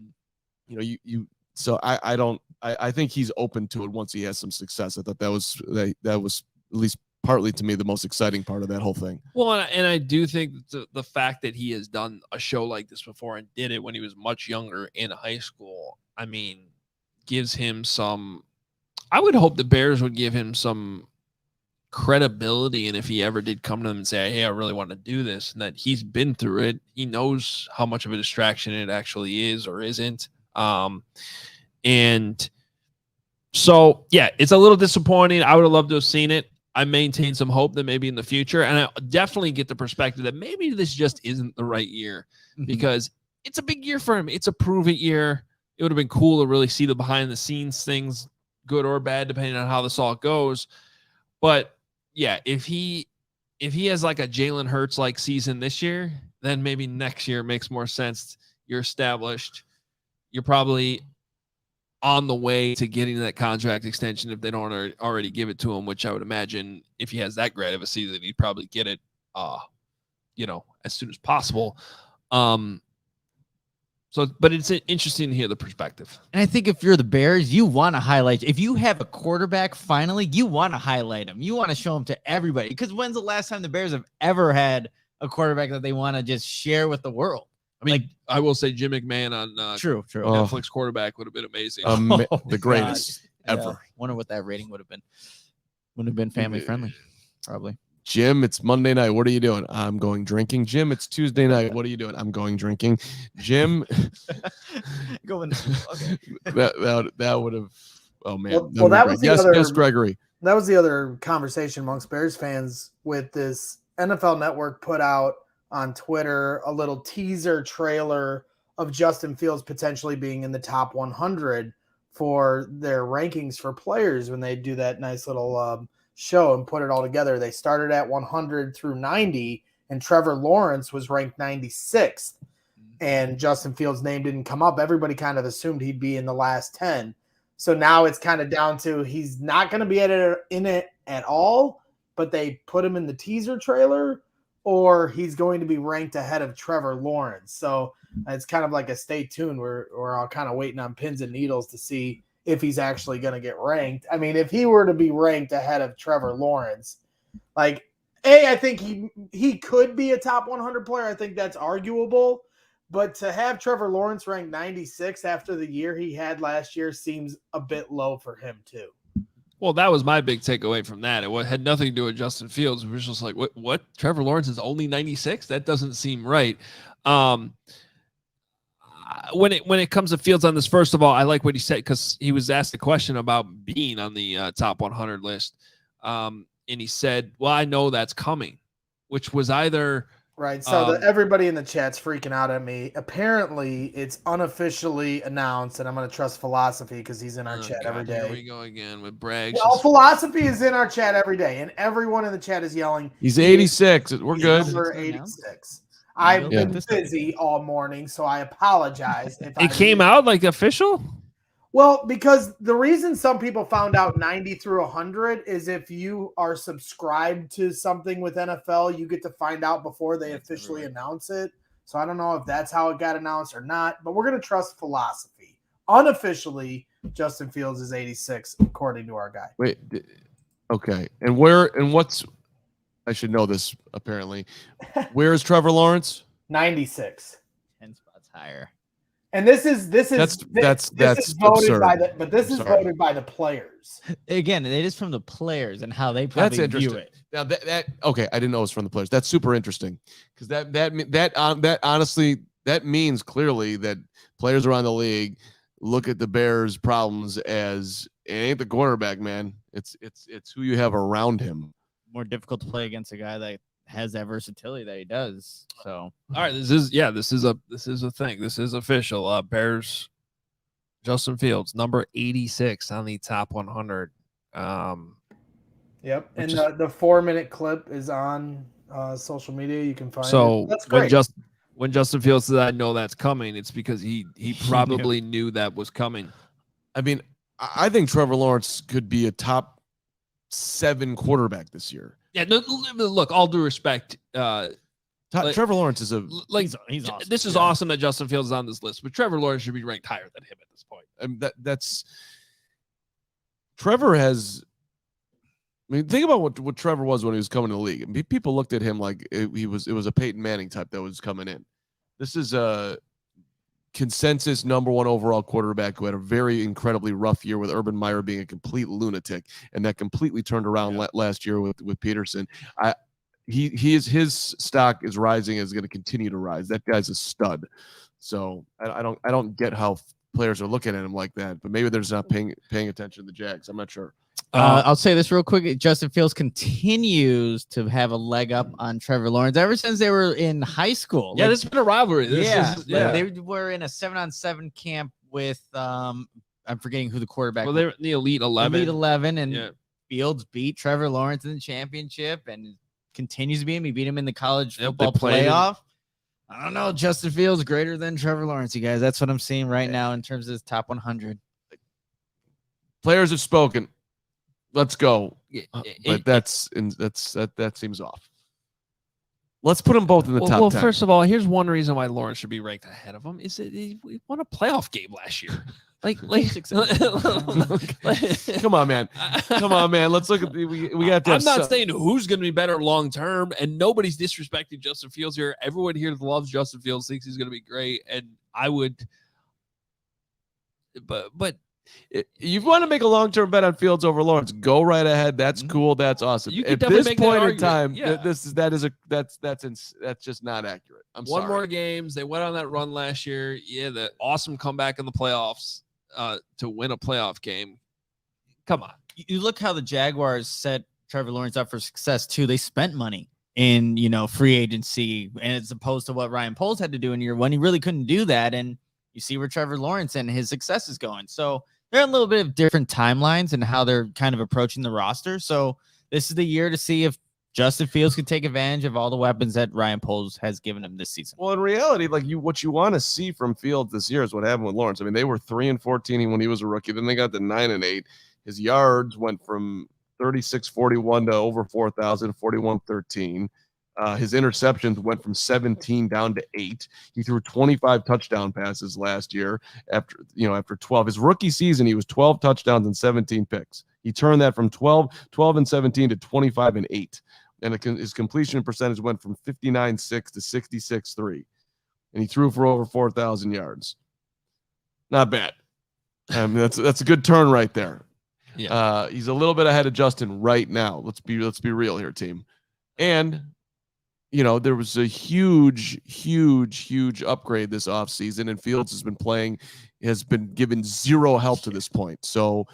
Mm-hmm. So I think he's open to it once he has some success. I thought that was at least partly to me the most exciting part of that whole thing. Well, and I do think the fact that he has done a show like this before and did it when he was much younger in high school, gives him some, I would hope the Bears would give him some credibility. And if he ever did come to them and say, hey, I really want to do this, and that he's been through it, he knows how much of a distraction it actually is or isn't. And so, yeah, it's a little disappointing. I would have loved to have seen it. I maintain some hope that maybe in the future, and I definitely get the perspective that maybe this just isn't the right year, because it's a big year for him. It's a prove it year. It would have been cool to really see the behind the scenes things, good or bad, depending on how this all goes. But yeah, if he has a Jalen Hurts season this year, then maybe next year it makes more sense. You're established. You're probably on the way to getting that contract extension if they don't already give it to him, which I would imagine if he has that great of a season, he'd probably get it, as soon as possible. But it's interesting to hear the perspective. And I think if you're the Bears, you want to highlight, if you have a quarterback, finally, you want to highlight him. You want to show him to everybody, because when's the last time the Bears have ever had a quarterback that they want to just share with the world? I will say Jim McMahon on true. Netflix quarterback would have been amazing. The greatest ever. Yeah. Wonder what that rating would have been. Wouldn't have been family friendly, probably. Jim, it's Monday night. What are you doing? I'm going drinking. Jim, it's Tuesday night. What are you doing? I'm going drinking. Jim, going. Okay. That would have. Oh man. Well, that was yes, Gregory. That was the other conversation amongst Bears fans with this. NFL Network put out on Twitter a little teaser trailer of Justin Fields potentially being in the top 100 for their rankings for players when they do that nice little show and put it all together. They started at 100 through 90, and Trevor Lawrence was ranked 96th, and Justin Fields' name didn't come up. Everybody kind of assumed he'd be in the last 10. So now it's kind of down to he's not going to be in it at all, but they put him in the teaser trailer, or he's going to be ranked ahead of Trevor Lawrence. So it's kind of like a stay tuned. We're all kind of waiting on pins and needles to see if he's actually going to get ranked. If he were to be ranked ahead of Trevor Lawrence, I think he could be a top 100 player. I think that's arguable. But to have Trevor Lawrence ranked 96 after the year he had last year seems a bit low for him too. Well, that was my big takeaway from that. It had nothing to do with Justin Fields. It was just like, what? Trevor Lawrence is only 96? That doesn't seem right. When it comes to Fields on this, first of all, I like what he said, because he was asked a question about being on the top 100 list. And he said, well, I know that's coming. which was either Right. So everybody in the chat's freaking out at me. Apparently, it's unofficially announced, and I'm going to trust Philosophy because he's in our chat every day. Here we go again with Braggs. Well, Philosophy is in our chat every day, and everyone in the chat is yelling. He's 86. We're good. Number 86. I've been busy all morning, so I apologize. If it came out like official? Well, because the reason some people found out 90 through 100 is if you are subscribed to something with NFL, you get to find out before they officially announce it. So I don't know if that's how it got announced or not, but we're going to trust Philosophy. Unofficially, Justin Fields is 86, according to our guy. Wait, okay. And what's I should know this apparently. Where is Trevor Lawrence? 96. 10 spots higher. And this is that's voted absurd. Voted by the players. Again, it is from the players and how they probably that's interesting. view it. Now that okay, I didn't know it was from the players. That's super interesting because that honestly that means clearly that players around the league look at the Bears' problems as it ain't the quarterback, man. It's who you have around him. More difficult to play against a guy that has that versatility that he does. So all right, this is a thing. This is official. Bears Justin Fields, number 86 on the top 100. Yep. And the 4-minute clip is on social media. You can find it. So That's great. when Justin Fields said I know that's coming, it's because he probably knew that was coming. I mean, I think Trevor Lawrence could be a top 7 quarterback this year. Yeah, no, look, all due respect, Trevor Lawrence is he's awesome. This is awesome that Justin Fields is on this list, but Trevor Lawrence should be ranked higher than him at this point. That's Trevor has. I mean, think about what Trevor was when he was coming to the league. I mean, people looked at him like it was a Peyton Manning type that was coming in. This is a consensus number 1 overall quarterback who had a very incredibly rough year with Urban Meyer being a complete lunatic, and that completely turned around last year with Peterson. His stock is rising, is going to continue to rise. That guy's a stud. So I don't get how players are looking at him like that, but maybe they're just not paying attention to the Jags. I'm not sure. I'll say this real quick. Justin Fields continues to have a leg up on Trevor Lawrence ever since they were in high school. Yeah, this has been a rivalry. They were in a 7-on-7 camp with I'm forgetting who the quarterback. Well, they're in the Elite 11. Elite 11, and Fields beat Trevor Lawrence in the championship and continues to beat him. He beat him in the college football playoff. I don't know. Justin Fields greater than Trevor Lawrence, you guys. That's what I'm seeing right now in terms of his top 100. Players have spoken. Let's go. But that seems off. Let's put them both in the top 10. Well, first of all, here's one reason why Lawrence should be ranked ahead of him is that he won a playoff game last year. Come on, man. Let's look at we got to. I'm not saying who's going to be better long term, and nobody's disrespecting Justin Fields here. Everyone here loves Justin Fields, thinks he's going to be great, and I would. But if you want to make a long-term bet on Fields over Lawrence, go right ahead. That's cool. That's awesome. At this point in time, that's just not accurate. I'm sorry. One more games. They went on that run last year. Yeah, the awesome comeback in the playoffs to win a playoff game. Come on. You look how the Jaguars set Trevor Lawrence up for success too. They spent money in free agency, and as opposed to what Ryan Poles had to do in year 1, he really couldn't do that. And you see where Trevor Lawrence and his success is going. So they're in a little bit of different timelines and how they're kind of approaching the roster. So this is the year to see if Justin Fields can take advantage of all the weapons that Ryan Poles has given him this season. Well, in reality, what you want to see from Fields this year is what happened with Lawrence. I mean, they were 3-14 when he was a rookie. Then they got to 9-8. His yards went from 3641 to over 4,000, 4113. His interceptions went from 17 down to 8. He threw 25 touchdown passes last year after 12. His rookie season, he was 12 touchdowns and 17 picks. He turned that from 12 and 17 to 25 and 8. And his completion percentage went from 59.6 to 66.3. And he threw for over 4,000 yards. Not bad. I mean, that's a good turn right there. Yeah. He's a little bit ahead of Justin right now. Let's be real here, team. And there was a huge upgrade this offseason, and Fields has been given zero help to this point. So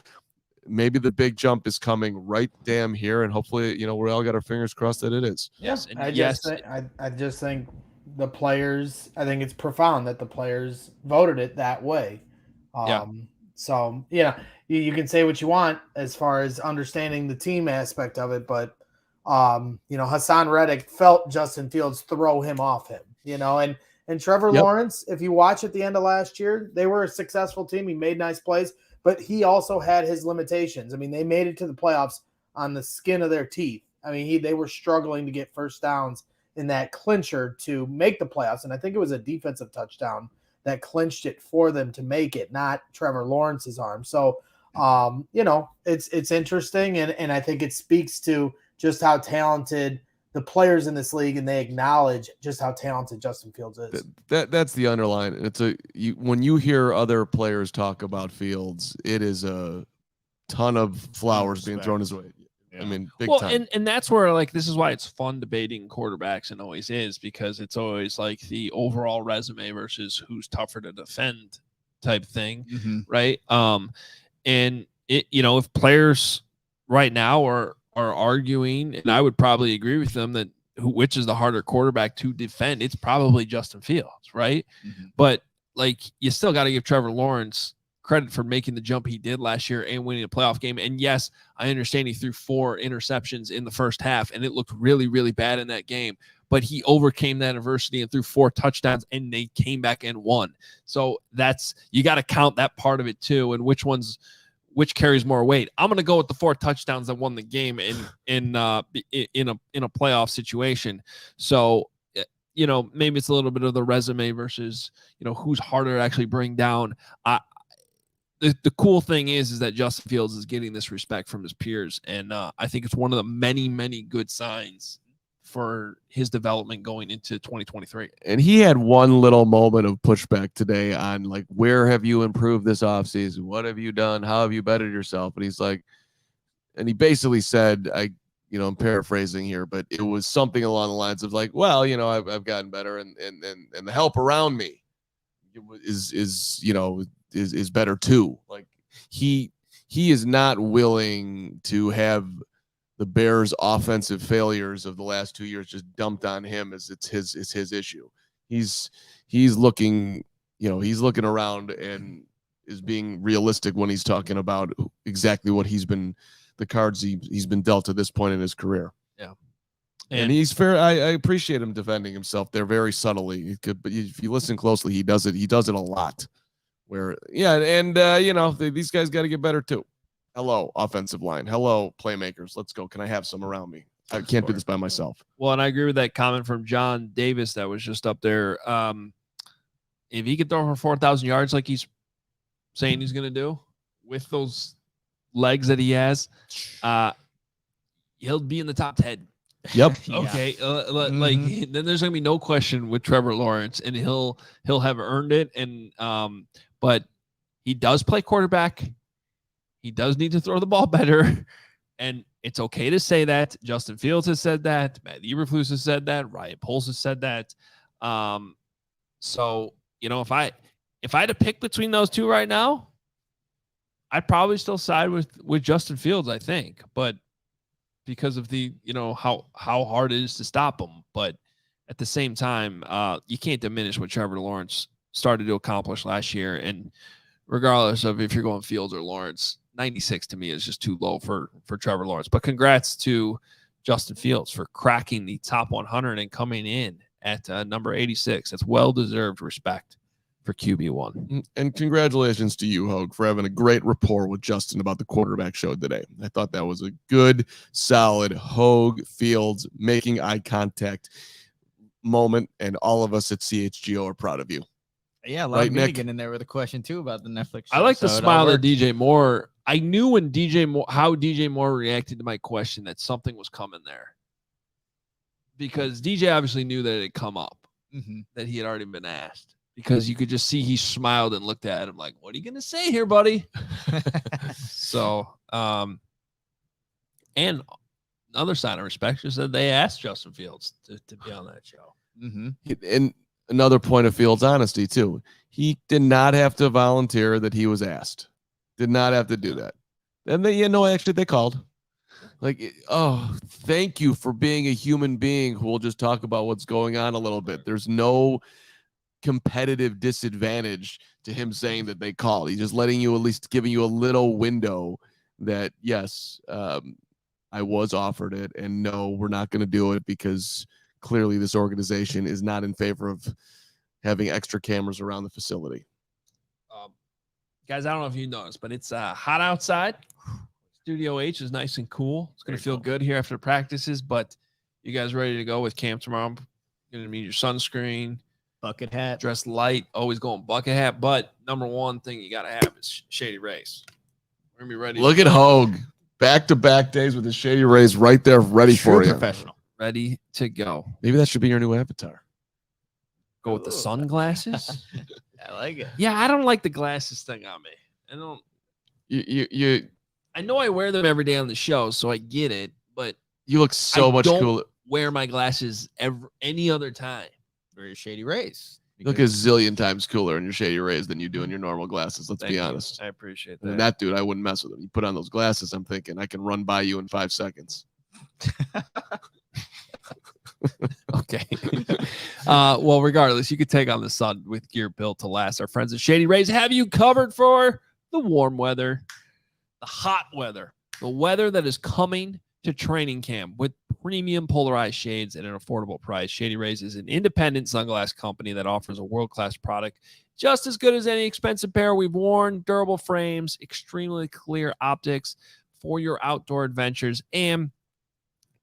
maybe the big jump is coming right damn here, and hopefully, we all got our fingers crossed that it is. Yes, and I just think the players. I think it's profound that the players voted it that way. So you can say what you want as far as understanding the team aspect of it, but Hassan Reddick felt Justin Fields throw him off him. And Trevor Lawrence, if you watch at the end of last year, they were a successful team. He made nice plays, but he also had his limitations. I mean, they made it to the playoffs on the skin of their teeth. I mean, they were struggling to get first downs in that clincher to make the playoffs. And I think it was a defensive touchdown that clinched it for them to make it, not Trevor Lawrence's arm. So, it's interesting. And I think it speaks to just how talented the players in this league, and they acknowledge just how talented Justin Fields is. That's the underline. When you hear other players talk about Fields, it is a ton of flowers being thrown his way. Yeah. I mean, big time. And that's where this is why it's fun debating quarterbacks, and always is, because it's always the overall resume versus who's tougher to defend type thing, right? And if players right now are arguing, and I would probably agree with them, that which is the harder quarterback to defend, it's probably Justin Fields, right? But you still got to give Trevor Lawrence credit for making the jump he did last year and winning a playoff game. And yes, I understand he threw 4 interceptions in the first half, and it looked really, really bad in that game, but he overcame that adversity and threw 4 touchdowns, and they came back and won. So you got to count that part of it too, and which carries more weight. I'm going to go with the 4 touchdowns that won the game in a playoff situation. So, maybe it's a little bit of the resume versus, who's harder to actually bring down. The cool thing is that Justin Fields is getting this respect from his peers. And I think it's one of the many, many good signs for his development going into 2023. And he had one little moment of pushback today on where have you improved this offseason? What have you done? How have you bettered yourself? And he's and he basically said, I'm paraphrasing here, but it was something along the lines of I've gotten better, and the help around me is better too. He is not willing to have the Bears' offensive failures of the last 2 years just dumped on him as it's his issue. He's looking around and is being realistic when he's talking about exactly what the cards he's been dealt to this point in his career. Yeah. And he's fair. I appreciate him defending himself there very subtly. But if you listen closely, he does it a lot. These guys got to get better too. Hello, offensive line. Hello, playmakers. Let's go. Can I have some around me? I can't do this by myself. Well, and I agree with that comment from John Davis that was just up there. If he could throw for 4,000 yards like he's saying he's going to do with those legs that he has, he'll be in the top 10. Yep. Okay. Then there's going to be no question with Trevor Lawrence, and he'll have earned it. And but he does play quarterback. He does need to throw the ball better, and it's okay to say that. Justin Fields has said that. Matt Eberflus has said that. Ryan Poles has said that. So if I had to pick between those two right now, I'd probably still side with Justin Fields, I think, but because of the how hard it is to stop him. But at the same time, you can't diminish what Trevor Lawrence started to accomplish last year, and regardless of if you're going Fields or Lawrence, 96 to me is just too low for Trevor Lawrence. But congrats to Justin Fields for cracking the top 100 and coming in at number 86. That's well-deserved respect for QB1. And congratulations to you, Hoge, for having a great rapport with Justin about the quarterback show today. I thought that was a good, solid Hoge Fields making eye contact moment, and all of us at CHGO are proud of you. Yeah, allow me to get in there with a question too about the Netflix show. I like the smile that DJ Moore. I knew when how DJ Moore reacted to my question that something was coming there, because DJ obviously knew that it had come up, that he had already been asked, because you could just see he smiled and looked at him like, "What are you gonna say here, buddy?" So, and another sign of respect is that they asked Justin Fields to be on that show. And another point of Fields' honesty too. He did not have to volunteer that he was asked. Did not have to do that. And actually they called. Like, oh, thank you for being a human being who will just talk about what's going on a little bit. There's no competitive disadvantage to him saying that they called. He's just letting you, at least giving you a little window that, yes, I was offered it, and no, we're not going to do it because clearly this organization is not in favor of having extra cameras around the facility. Guys, I don't know if you noticed, but it's hot outside. Studio H is nice and cool. It's going to feel good here after practices, but you guys ready to go with camp tomorrow? I'm going to need your sunscreen, bucket hat, dress light, always going bucket hat. But number one thing you got to have is Shady Rays. We're going to be ready. Look at Hoge. Back-to-back days with the Shady Rays right there ready for you. Professional. Ready to go. Maybe that should be your new avatar. Go with the sunglasses. I like it. Yeah, I don't like the glasses thing on me. I don't. You I know I wear them every day on the show, so I get it. But you look so much cooler. Wear my glasses any other time. Or your Shady Rays. You look a zillion times cooler in your Shady Rays than you do in your normal glasses. Let's be honest. I appreciate that. And that dude, I wouldn't mess with him. You put on those glasses, I'm thinking I can run by you in 5 seconds. Okay. Well, regardless, you could take on the sun with gear built to last. Our friends at Shady Rays have you covered for the warm weather, the hot weather, the weather that is coming to training camp with premium polarized shades at an affordable price. Shady Rays is an independent sunglass company that offers a world-class product just as good as any expensive pair we've worn, durable frames, extremely clear optics for your outdoor adventures, and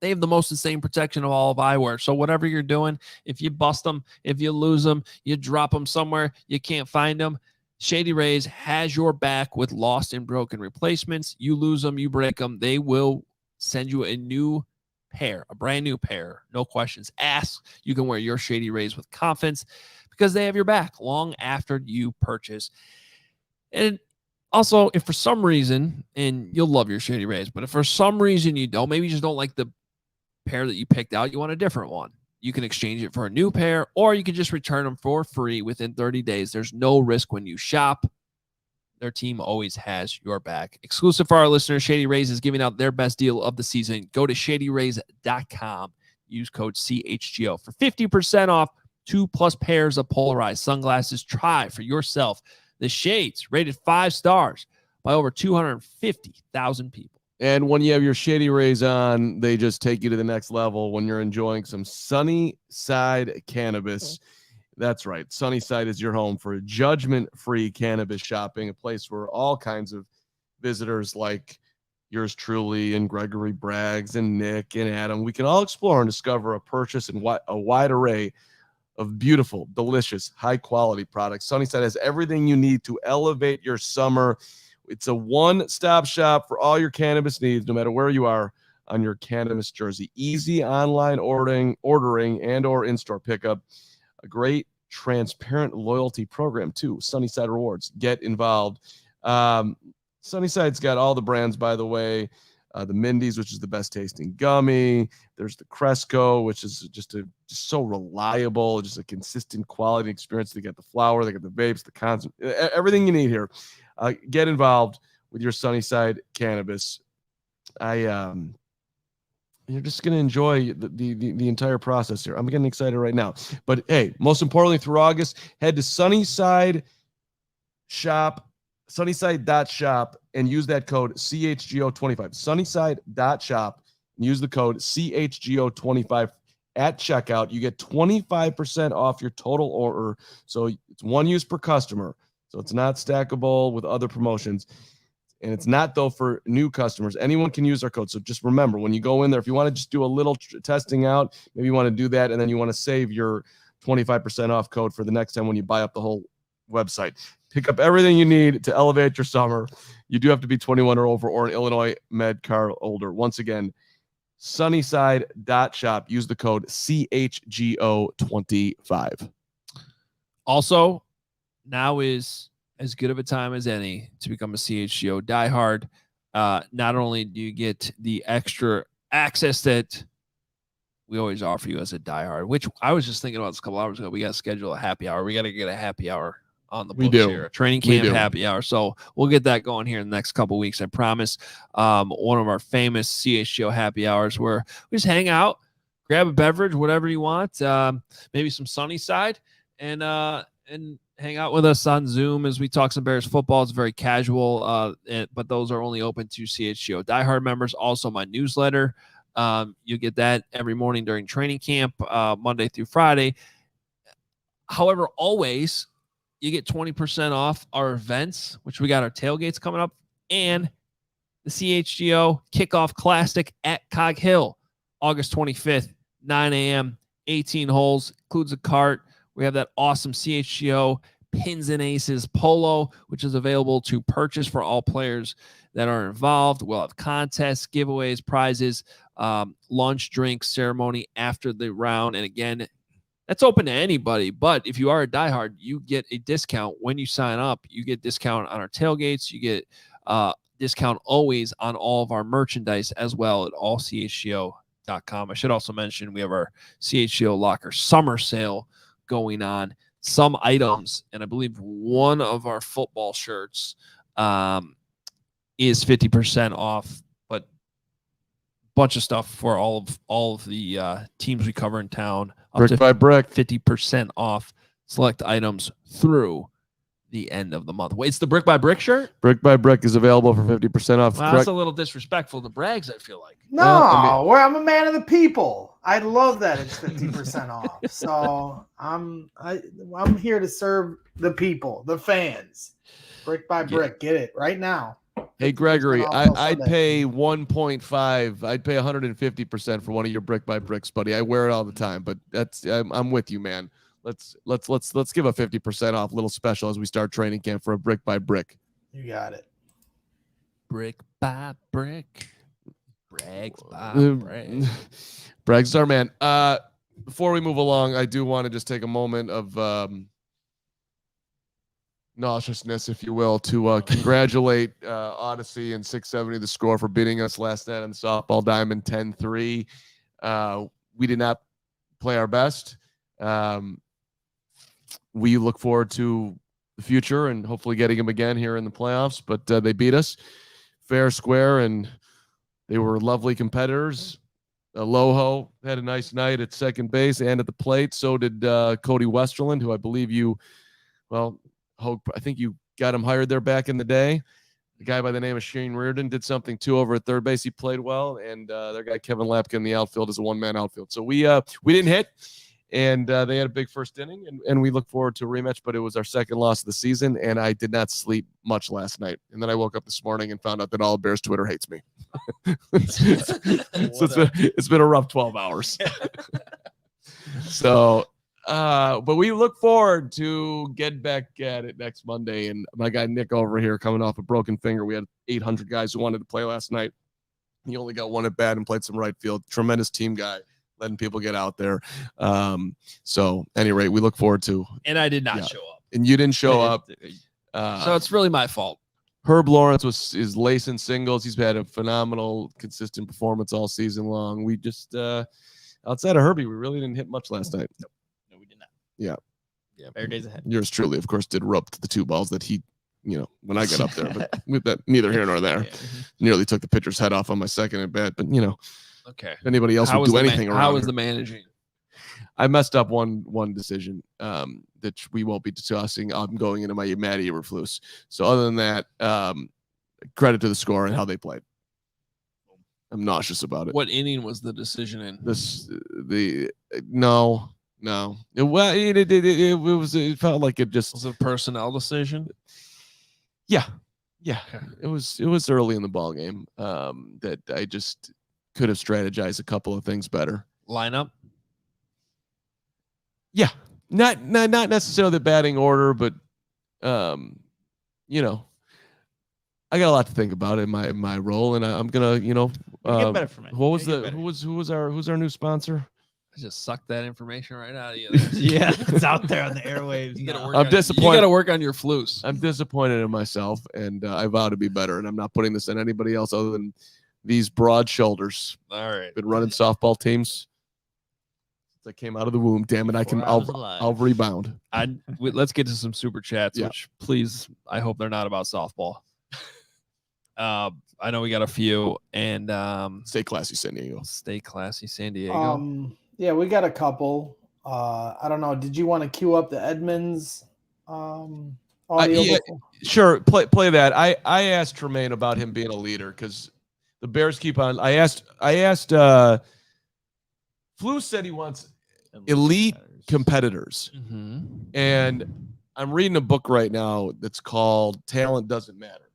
they have the most insane protection of all of eyewear. So whatever you're doing, if you bust them, if you lose them, you drop them somewhere, you can't find them, Shady Rays has your back with lost and broken replacements. You lose them, you break them, they will send you a new pair, a brand new pair. No questions asked. You can wear your Shady Rays with confidence because they have your back long after you purchase. And also, if for some reason, and you'll love your Shady Rays, but if for some reason you don't, maybe you just don't like the pair that you picked out, you want a different one, you can exchange it for a new pair, or you can just return them for free within 30 days. There's no risk when you shop. Their team always has your back. Exclusive for our listeners, Shady Rays is giving out their best deal of the season. Go to shadyrays.com. Use code CHGO for 50% off 2+ pairs of polarized sunglasses. Try for yourself the shades rated 5 stars by over 250,000 people. And when you have your Shady Rays on, they just take you to the next level when you're enjoying some Sunnyside cannabis. That's right. Sunnyside is your home for judgment-free cannabis shopping, a place where all kinds of visitors like yours truly and Gregory Braggs and Nick and Adam, we can all explore and discover a purchase and a wide array of beautiful, delicious, high-quality products. Sunnyside has everything you need to elevate your summer. It's a one-stop shop for all your cannabis needs, no matter where you are on your cannabis jersey. Easy online ordering and or in-store pickup. A great transparent loyalty program too. Sunnyside Rewards. Get involved. Sunnyside's got all the brands, by the way. The Mindy's, which is the best tasting gummy. There's the Cresco, which is just so reliable, just a consistent quality experience. They got the flower, they got the vapes, the constant, everything you need here. Get involved with your Sunnyside cannabis. You're just going to enjoy the entire process here. I'm getting excited right now. But hey, most importantly, through August, head to Sunnyside.shop and use that code CHGO25. Sunnyside.shop and use the code CHGO25 at checkout. You get 25% off your total order. So it's one use per customer. So it's not stackable with other promotions. And it's not, though, for new customers. Anyone can use our code. So just remember, when you go in there, if you want to just do a little testing out, maybe you want to do that, and then you want to save your 25% off code for the next time when you buy up the whole website. Pick up everything you need to elevate your summer. You do have to be 21 or over or an Illinois Med Card holder. Once again, Sunnyside.shop. Use the code CHGO25. Also, now is as good of a time as any to become a CHGO diehard. Not only do you get the extra access that we always offer you as a diehard, which I was just thinking about this a couple hours ago. We got to schedule a happy hour. We got to get a happy hour on the We books do. here. A training We camp do. happy hour. So we'll get that going here in the next couple of weeks, I promise. One of our famous CHGO happy hours where we just hang out, grab a beverage, whatever you want, maybe some Sunnyside, and hang out with us on Zoom as we talk some Bears football. It's very casual, but those are only open to CHGO diehard members. Also, my newsletter. You get that every morning during training camp, Monday through Friday. However, always you get 20% off our events, which we got our tailgates coming up, and the CHGO Kickoff Classic at Cog Hill, August 25th, 9 a.m., 18 holes, includes a cart. We have that awesome CHGO Pins and Aces polo, which is available to purchase for all players that are involved. We'll have contests, giveaways, prizes, lunch, drink, ceremony after the round. And again, that's open to anybody. But if you are a diehard, you get a discount when you sign up. You get discount on our tailgates. You get discount always on all of our merchandise as well at allchgo.com. I should also mention we have our CHGO Locker summer sale going on. Some items, and I believe one of our football shirts is 50% off, but bunch of stuff for all of the teams we cover in town. Brick by brick. 50% off select items through the end of the month. Wait, it's the Brick by Brick shirt? Brick by brick is available for 50% off. Wow, that's a little disrespectful to Braggs, I feel like. No, Well, I'm a man of the people. I love that it's 50% off. So I'm here to serve the people, the fans. Brick by brick, get it right now. Hey, Gregory, 50% off till I'd Sunday. pay 1.5. I'd pay 150% for one of your brick by bricks, buddy. I wear it all the time, but I'm with you, man. Let's give a 50% off little special as we start training camp for a brick by brick. You got it. Brick by brick. Braggs by braggs. Braggs is our man. Before we move along, I do want to just take a moment of nauseousness, if you will, to congratulate Odyssey and 670 The Score for beating us last night on the softball diamond 10-3. We did not play our best. We look forward to the future and hopefully getting them again here in the playoffs, but they beat us fair, square, and they were lovely competitors. Loho had a nice night at second base and at the plate. So did Cody Westerland, who I believe Hoge, I think you got him hired there back in the day. A guy by the name of Shane Reardon did something too over at third base. He played well, and their guy Kevin Lapka in the outfield is a one-man outfield. So we didn't hit, and they had a big first inning, and we look forward to a rematch. But it was our second loss of the season, and I did not sleep much last night. And then I woke up this morning and found out that all of Bears Twitter hates me. It's been a rough 12 hours. So. But we look forward to getting back at it next Monday. And my guy Nick over here coming off a broken finger. We had 800 guys who wanted to play last night. He only got one at bat and played some right field. Tremendous team guy, letting people get out there. So at any rate, we look forward to. And I did not show up. And you didn't show up. So it's really my fault. Herb Lawrence is lacing singles. He's had a phenomenal, consistent performance all season long. We just, outside of Herbie, we really didn't hit much last night. No, we did not. Yeah. Yeah, better days ahead. Yours truly, of course, did rub to the two balls that he, when I got up there, but with that, neither here nor there. Yeah. Nearly took the pitcher's head off on my second at bat, but Okay. if anybody else would do anything around How was here. the managing? I messed up one decision that we won't be discussing. I'm going into my Matt Eberflus. So other than that, credit to the Score and how they played. I'm nauseous about it. What inning was the decision in? No. It felt like it just Was it a personnel decision? Yeah. Okay. It was early in the ball game that I just could have strategized a couple of things better. Lineup? Yeah. Not necessarily the batting order, but I got a lot to think about in my role, and I'm gonna Get better from it. Who's our new sponsor? I just sucked that information right out of you. Yeah, it's out there on the airwaves. You gotta now. work I'm on- disappointed. You got to work on your flus. I'm disappointed in myself, and I vow to be better. And I'm not putting this on anybody else other than these broad shoulders. All right. Been running softball teams. I came out of the womb. Damn it, I'll rebound. Let's get to some super chats, Yeah. which please, I hope they're not about softball. I know we got a few, and Stay classy, San Diego. Stay classy, San Diego. Yeah, we got a couple. I don't know. Did you want to queue up the Edmonds audio? Sure, play that. I asked Tremaine about him being a leader because the Bears keep on. I asked. Flu said he wants elite competitors, and I'm reading a book right now that's called "Talent Doesn't Matter,"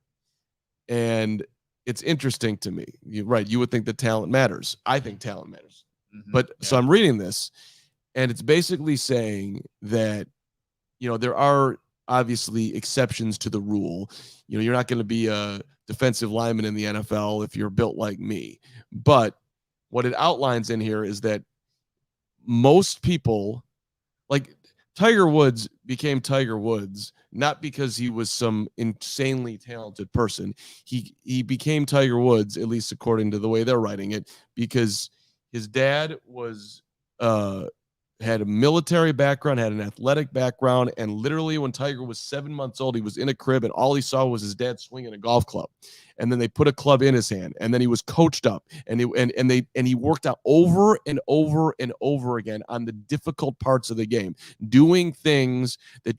and it's interesting to me. You would think that talent matters. I think talent matters, but so I'm reading this, and it's basically saying that there are obviously exceptions to the rule. You're not going to be a defensive lineman in the NFL if you're built like me. But what it outlines in here is that most people, like Tiger Woods, became Tiger Woods not because he was some insanely talented person. He became Tiger Woods, at least according to the way they're writing it, because his dad was had a military background, had an athletic background, and literally when Tiger was 7 months old, he was in a crib and all he saw was his dad swinging a golf club. And then they put a club in his hand, and then he was coached up, and he worked out over and over and over again on the difficult parts of the game, doing things that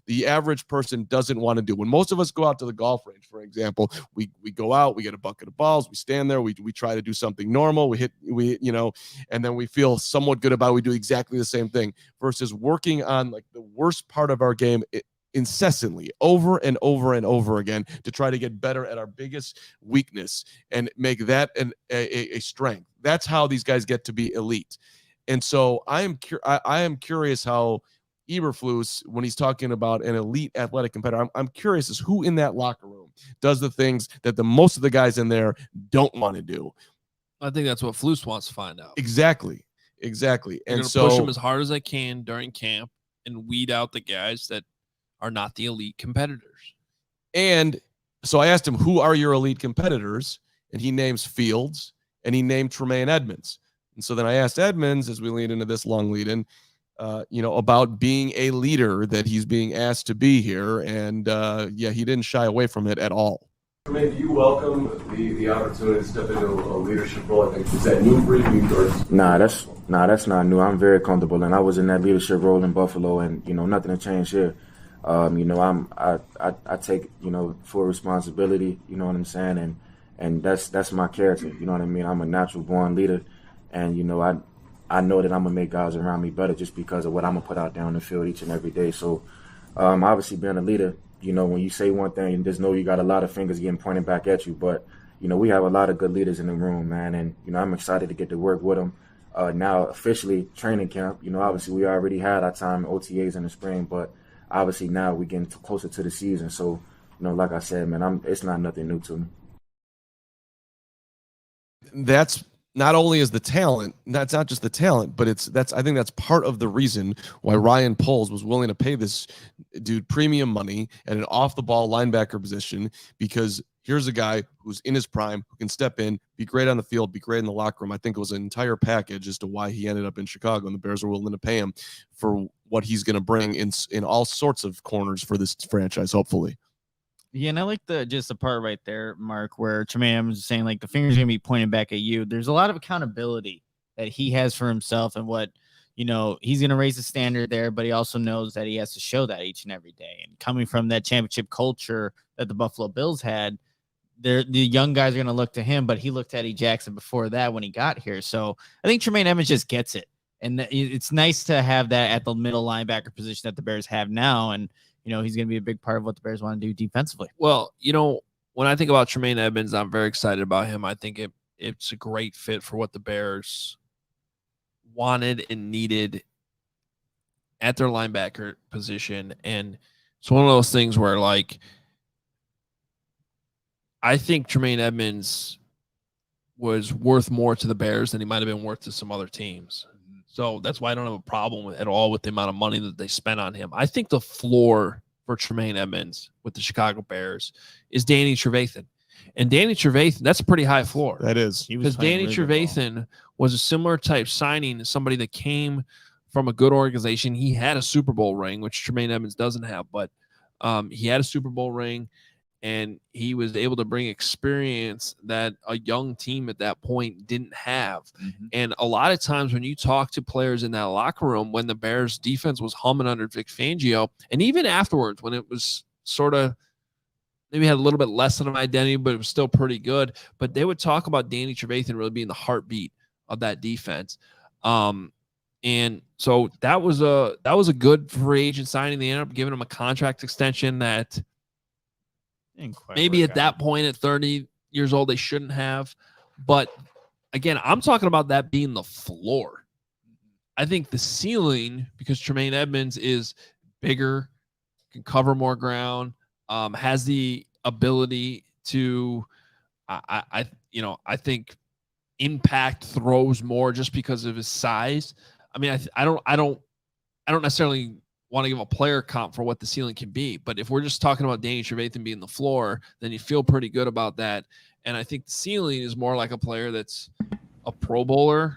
the average person doesn't want to do. When most of us go out to the golf range, for example, we go out, we get a bucket of balls, we stand there, we try to do something normal, and then we feel somewhat good about it. We do exactly the same thing versus working on like the worst part of our game incessantly over and over and over again to try to get better at our biggest weakness and make that a strength. That's how these guys get to be elite. And so I am curious how Eberflus, when he's talking about an elite athletic competitor, I'm curious as who in that locker room does the things that the most of the guys in there don't want to do. I think that's what Flus wants to find out. Exactly. And so push them as hard as I can during camp and weed out the guys that are not the elite competitors. And so I asked him, who are your elite competitors? And he names Fields and he named Tremaine Edmonds. And so then I asked Edmonds, as we lead into this long lead in, about being a leader that he's being asked to be here. And he didn't shy away from it at all. Tremaine, do you welcome the opportunity to step into a leadership role? I think, is that new for you? Nah, that's not new. I'm very comfortable, and I was in that leadership role in Buffalo, and nothing to change here. I take full responsibility. You know what I'm saying, and that's my character. You know what I mean. I'm a natural born leader, and I know that I'm gonna make guys around me better just because of what I'm gonna put out there on the field each and every day. So, obviously, being a leader, when you say one thing, just know you got a lot of fingers getting pointed back at you. But we have a lot of good leaders in the room, man, and I'm excited to get to work with them. Now officially training camp. Obviously we already had our time OTAs in the spring, but obviously now we're getting closer to the season. So, like I said, man, it's not nothing new to me. That's not only is the talent, that's not just the talent, but I think that's part of the reason why Ryan Poles was willing to pay this dude premium money at an off the ball linebacker position, because here's a guy who's in his prime, who can step in, be great on the field, be great in the locker room. I think it was an entire package as to why he ended up in Chicago, and the Bears were willing to pay him for what he's going to bring in all sorts of corners for this franchise, hopefully. Yeah, and I like the part right there, Mark, where Tremaine was saying, like, the finger's going to be pointing back at you. There's a lot of accountability that he has for himself and what, he's going to raise the standard there, but he also knows that he has to show that each and every day. And coming from that championship culture that the Buffalo Bills had, the young guys are going to look to him, but he looked at E. Jackson before that when he got here. So I think Tremaine Edmonds just gets it. And it's nice to have that at the middle linebacker position that the Bears have now. And, he's going to be a big part of what the Bears want to do defensively. Well, when I think about Tremaine Edmonds, I'm very excited about him. I think it's a great fit for what the Bears wanted and needed at their linebacker position. And it's one of those things where, like, I think Tremaine Edmonds was worth more to the Bears than he might have been worth to some other teams. So that's why I don't have a problem at all with the amount of money that they spent on him. I think the floor for Tremaine Edmonds with the Chicago Bears is Danny Trevathan. And Danny Trevathan, that's a pretty high floor. That is. Because Danny Trevathan was a similar type signing, somebody that came from a good organization. He had a Super Bowl ring, which Tremaine Edmonds doesn't have, but he had a Super Bowl ring, and he was able to bring experience that a young team at that point didn't have. And a lot of times when you talk to players in that locker room, when the Bears defense was humming under Vic Fangio, and even afterwards when it was sort of maybe had a little bit less of an identity, but it was still pretty good, but they would talk about Danny Trevathan really being the heartbeat of that defense. And so that was a good free agent signing. They ended up giving him a contract extension that maybe at that point at 30 years old, they shouldn't have. But again, I'm talking about that being the floor. I think the ceiling, because Tremaine Edmonds is bigger, can cover more ground, has the ability to, I think impact throws more just because of his size. I mean, I don't necessarily want to give a player comp for what the ceiling can be, but if we're just talking about Danny Trevathan being the floor, then you feel pretty good about that. And I think the ceiling is more like a player that's a Pro Bowler,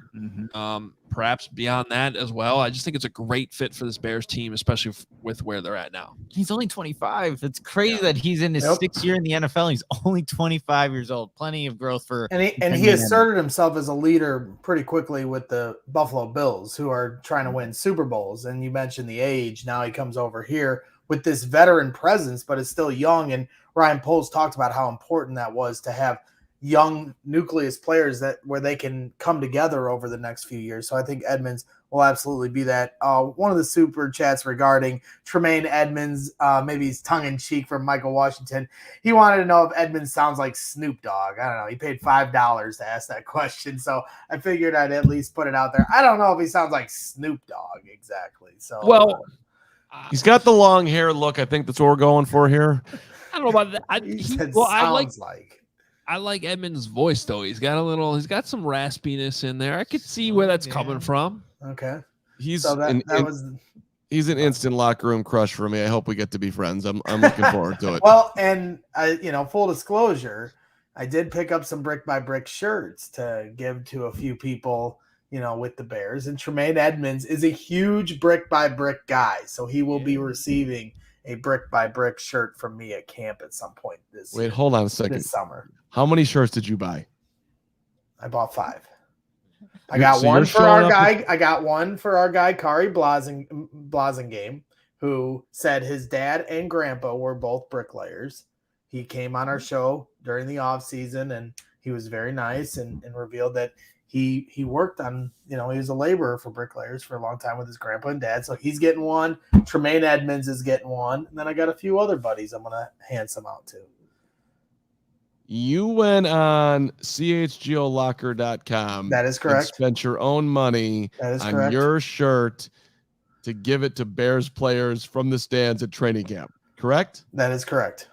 perhaps beyond that as well. I just think it's a great fit for this Bears team, especially with where they're at now. He's only 25. It's crazy that he's in his 6th year in the NFL. He's only 25 years old. Plenty of growth for. And he asserted himself as a leader pretty quickly with the Buffalo Bills, who are trying to win Super Bowls. And you mentioned the age. Now he comes over here with this veteran presence, but is still young. And Ryan Poles talked about how important that was to have young nucleus players where they can come together over the next few years. So I think Edmonds will absolutely be that. One of the super chats regarding Tremaine Edmonds, maybe he's tongue in cheek from Michael Washington. He wanted to know if Edmonds sounds like Snoop Dogg. I don't know. He paid $5 to ask that question. So I figured I'd at least put it out there. I don't know if he sounds like Snoop Dogg exactly. So, well, he's got the long hair look. I think that's what we're going for here. I don't know about that. I like Edmonds' voice though. He's got some raspiness in there. I could see where that's coming from. Okay. He's an instant locker room crush for me. I hope we get to be friends. I'm looking forward to it. Well, and full disclosure, I did pick up some brick by brick shirts to give to a few people, with the Bears. And Tremaine Edmonds is a huge brick by brick guy, so he will be receiving a brick by brick shirt from me at camp at some point hold on a second. This summer. How many shirts did you buy? I bought 5. I got one for our guy. I got one for our guy, Kari Blasingame, who said his dad and grandpa were both bricklayers. He came on our show during the off season, and he was very nice and revealed that he worked on, he was a laborer for bricklayers for a long time with his grandpa and dad. So he's getting one. Tremaine Edmonds is getting one. And then I got a few other buddies I'm going to hand some out to. You went on CHGOLocker.com. That is correct. And spent your own money on your shirt to give it to Bears players from the stands at training camp. Correct? That is correct.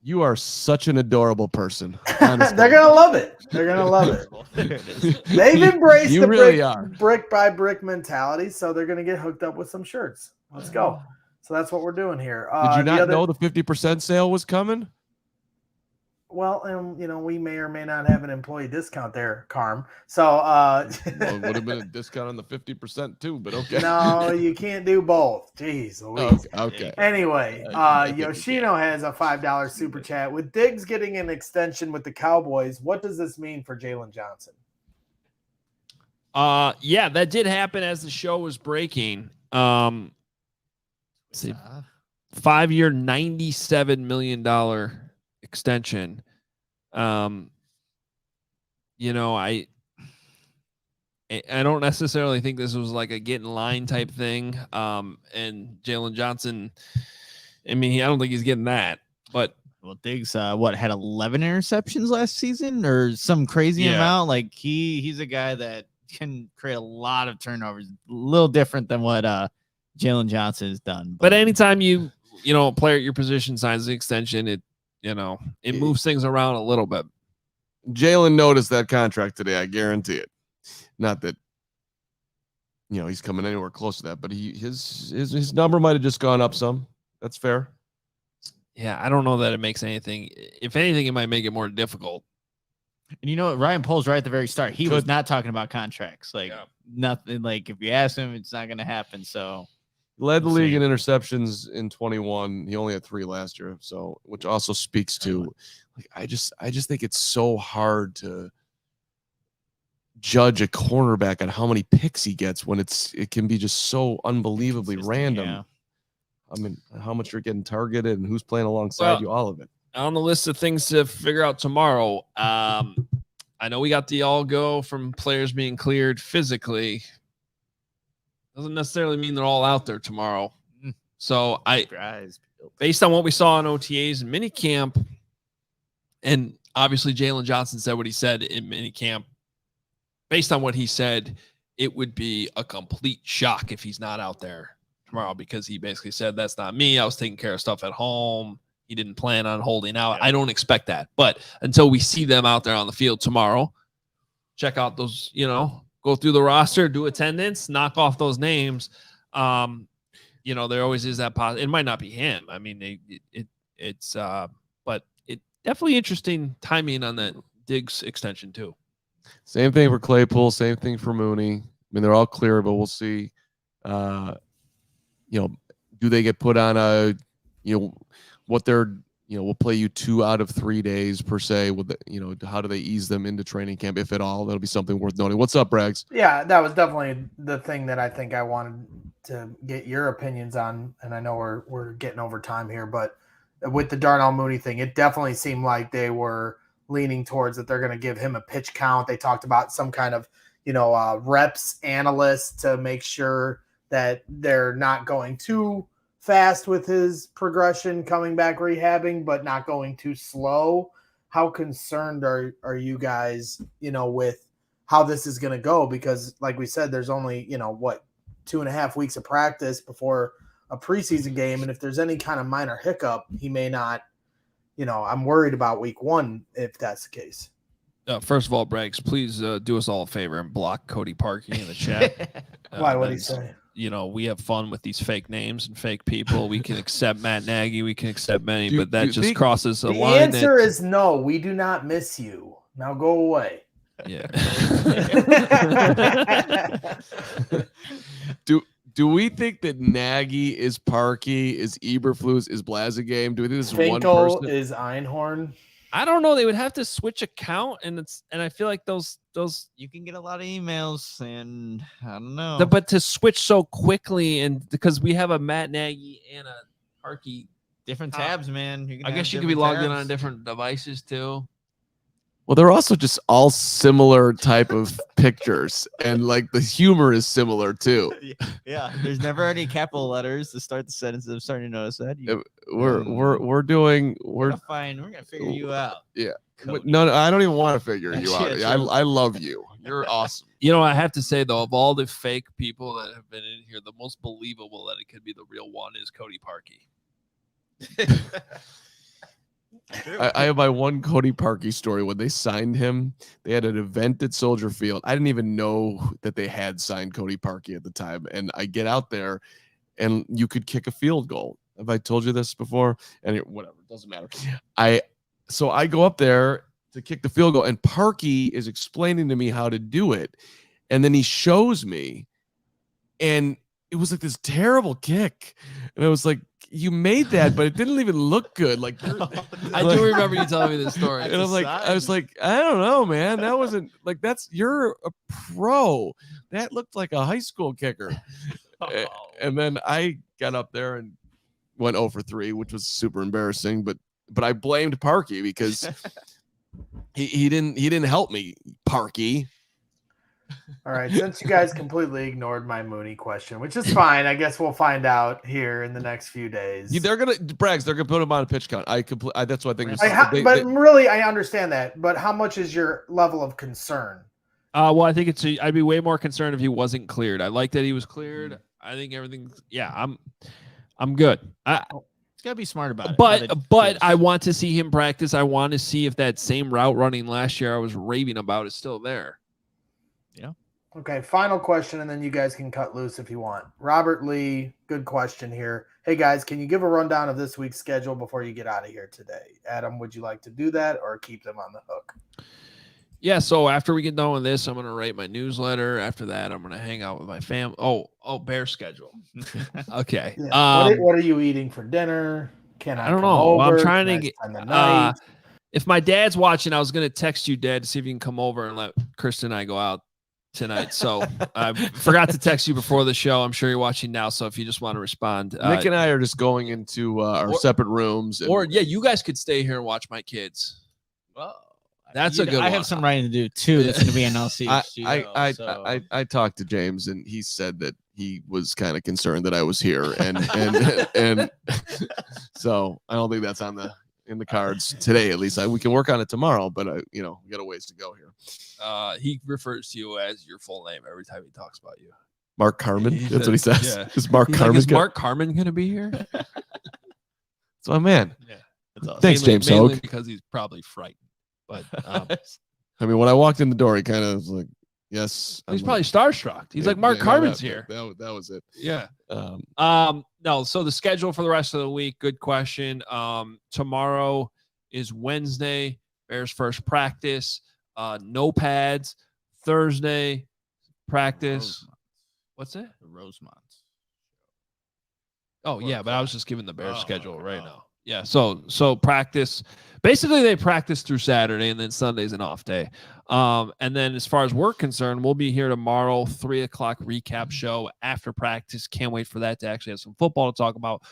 You are such an adorable person. They're going to love it. They're going to love it. They've embraced brick by brick mentality, so they're going to get hooked up with some shirts. Let's go. So that's what we're doing here. Did you not know the 50% sale was coming? Well, we may or may not have an employee discount there, Carm. So well, it would have been a discount on the 50% too, but okay. No, you can't do both. Jeez Louise. Okay. Anyway, Yoshino has a $5 super chat. With Diggs getting an extension with the Cowboys, what does this mean for Jalen Johnson? Yeah, that did happen as the show was breaking. 5-year, $97 million extension. I don't necessarily think this was like a get in line type thing. And Jalen Johnson, I don't think he's getting that, but Diggs, had 11 interceptions last season or some crazy amount. Like he's a guy that can create a lot of turnovers, a little different than what Jalen Johnson has done. But anytime a player at your position signs an extension, it moves things around a little bit. Jalen noticed that contract today. I guarantee it. Not that, he's coming anywhere close to that, but his number might have just gone up some. That's fair. Yeah, I don't know that it makes anything. If anything, it might make it more difficult. And you know what? Ryan Pohl's right at the very start. He was not talking about contracts. Like nothing. Like if you ask him, it's not going to happen. So led the league in interceptions in 21. He only had 3 last year. So, which also speaks to, like, I just think it's so hard to judge a cornerback on how many picks he gets when it can be just so unbelievably random. Yeah. I mean, how much you're getting targeted and who's playing alongside you, all of it. On the list of things to figure out tomorrow, I know we got the all go from players being cleared physically. Doesn't necessarily mean they're all out there tomorrow. So based on what we saw in OTAs and minicamp, and obviously Jalen Johnson said what he said in minicamp, based on what he said, it would be a complete shock if he's not out there tomorrow, because he basically said, that's not me. I was taking care of stuff at home. He didn't plan on holding out. I don't expect that. But until we see them out there on the field tomorrow, check out those, go through the roster, do attendance, knock off those names. There always is that it might not be him. I mean, it's but it definitely interesting timing on that Diggs extension too. Same thing for Claypool, same thing for Mooney. I mean, they're all clear, but we'll see. Do they get put on a, what they're, we'll play you 2 out of 3 days per se. With how do they ease them into training camp, if at all? That'll be something worth noting. What's up, Braggs? Yeah, that was definitely the thing that I think I wanted to get your opinions on. And I know we're getting over time here, but with the Darnell Mooney thing, it definitely seemed like they were leaning towards that they're going to give him a pitch count. They talked about some kind of, reps analyst to make sure that they're not going too fast with his progression coming back rehabbing, but not going too slow. How concerned are you guys, with how this is going to go? Because like we said, there's only, 2.5 weeks of practice before a preseason game. And if there's any kind of minor hiccup, he may not, I'm worried about week 1 if that's the case. First of all, Braggs, please do us all a favor and block Cody Parkey in the chat. Why? What did he say? We have fun with these fake names and fake people. We can accept Matt Nagy. We can accept many, but that just crosses a line. The answer is no. We do not miss you. Now go away. Yeah. Do we think that Nagy is Parkey, is Eberflus, is Blazagame? Do we think this is one Finkel person? is Einhorn? I don't know. They would have to switch account, and I feel like those you can get a lot of emails, and I don't know. But to switch so quickly, and because we have a Matt Nagy and a Parkey, different tabs, man. I guess you could be logged in on different devices too. Well, they're also just all similar type of pictures, and like the humor is similar too. Yeah, there's never any capital letters to start the sentence. I'm starting to notice that. We're gonna figure you out. Yeah, no, I don't even want to figure you out. I love you. You're awesome. I have to say though, of all the fake people that have been in here, the most believable that it could be the real one is Cody Parkey. I have my one Cody Parkey story. When they signed him, they had an event at Soldier Field. I didn't even know that they had signed Cody Parkey at the time. And I get out there, and you could kick a field goal. Have I told you this before? And whatever, it doesn't matter. So I go up there to kick the field goal, and Parkey is explaining to me how to do it. And then he shows me, and it was like this terrible kick. And I was like, you made that, but it didn't even look good. Like, I do remember you telling me this story. And I was like, I don't know, man. That wasn't like, you're a pro. That looked like a high school kicker. And then I got up there and went 0 for 3, which was super embarrassing. But I blamed Parkey because he didn't help me, Parkey. All right, since you guys completely ignored my Mooney question, which is fine, I guess we'll find out here in the next few days. They're gonna put him on a pitch count. That's what I think. Really, I understand that. But how much is your level of concern? Well, I think I'd be way more concerned if he wasn't cleared. I like that he was cleared. I think everything. Yeah, I'm good. Gotta be smart about it. But I want to see him practice. I want to see if that same route running last year I was raving about is still there. Yeah. Okay, final question, and then you guys can cut loose if you want. Robert Lee, good question here. Hey guys, can you give a rundown of this week's schedule before you get out of here today? Adam, would you like to do that or keep them on the hook? Yeah, so after we get done with this, I'm going to write my newsletter. After that, I'm going to hang out with my family. Oh, Bear schedule. Okay. Yeah. What are you eating for dinner? I don't know. I'm trying to get if my dad's watching, I was going to text you, Dad, to see if you can come over and let Kristen and I go out tonight. So I forgot to text you before the show. I'm sure you're watching now. So if you just want to respond. Nick and I are just going into our separate rooms. You guys could stay here and watch my kids. Well, that's a good one. I have some writing to do too. That's going to be an LCHGO. I talked to James and he said that he was kind of concerned that I was here and so I don't think that's in the cards today. At least we can work on it tomorrow, but we got a ways to go here. He refers to you as your full name every time he talks about you. Mark Carman. That's what he says. Yeah. Is Mark Carman? Is Mark Carman going to be here? That's my man. Yeah. That's awesome. Thanks, James Hoge. Because he's probably frightened. But I mean, when I walked in the door, he kind of was like, "Yes." He's probably starstruck. He's like, Mark Carman's here. That was it. Yeah. No. So the schedule for the rest of the week. Good question. Tomorrow is Wednesday. Bears first practice. No pads. Thursday practice. What's it? The Rosemont. Oh yeah, but I was just giving the Bears schedule right now. Yeah, so practice. Basically, they practice through Saturday, and then Sunday's an off day. And then as far as we're concerned, we'll be here tomorrow, 3:00 recap show after practice. Can't wait for that to actually have some football to talk about.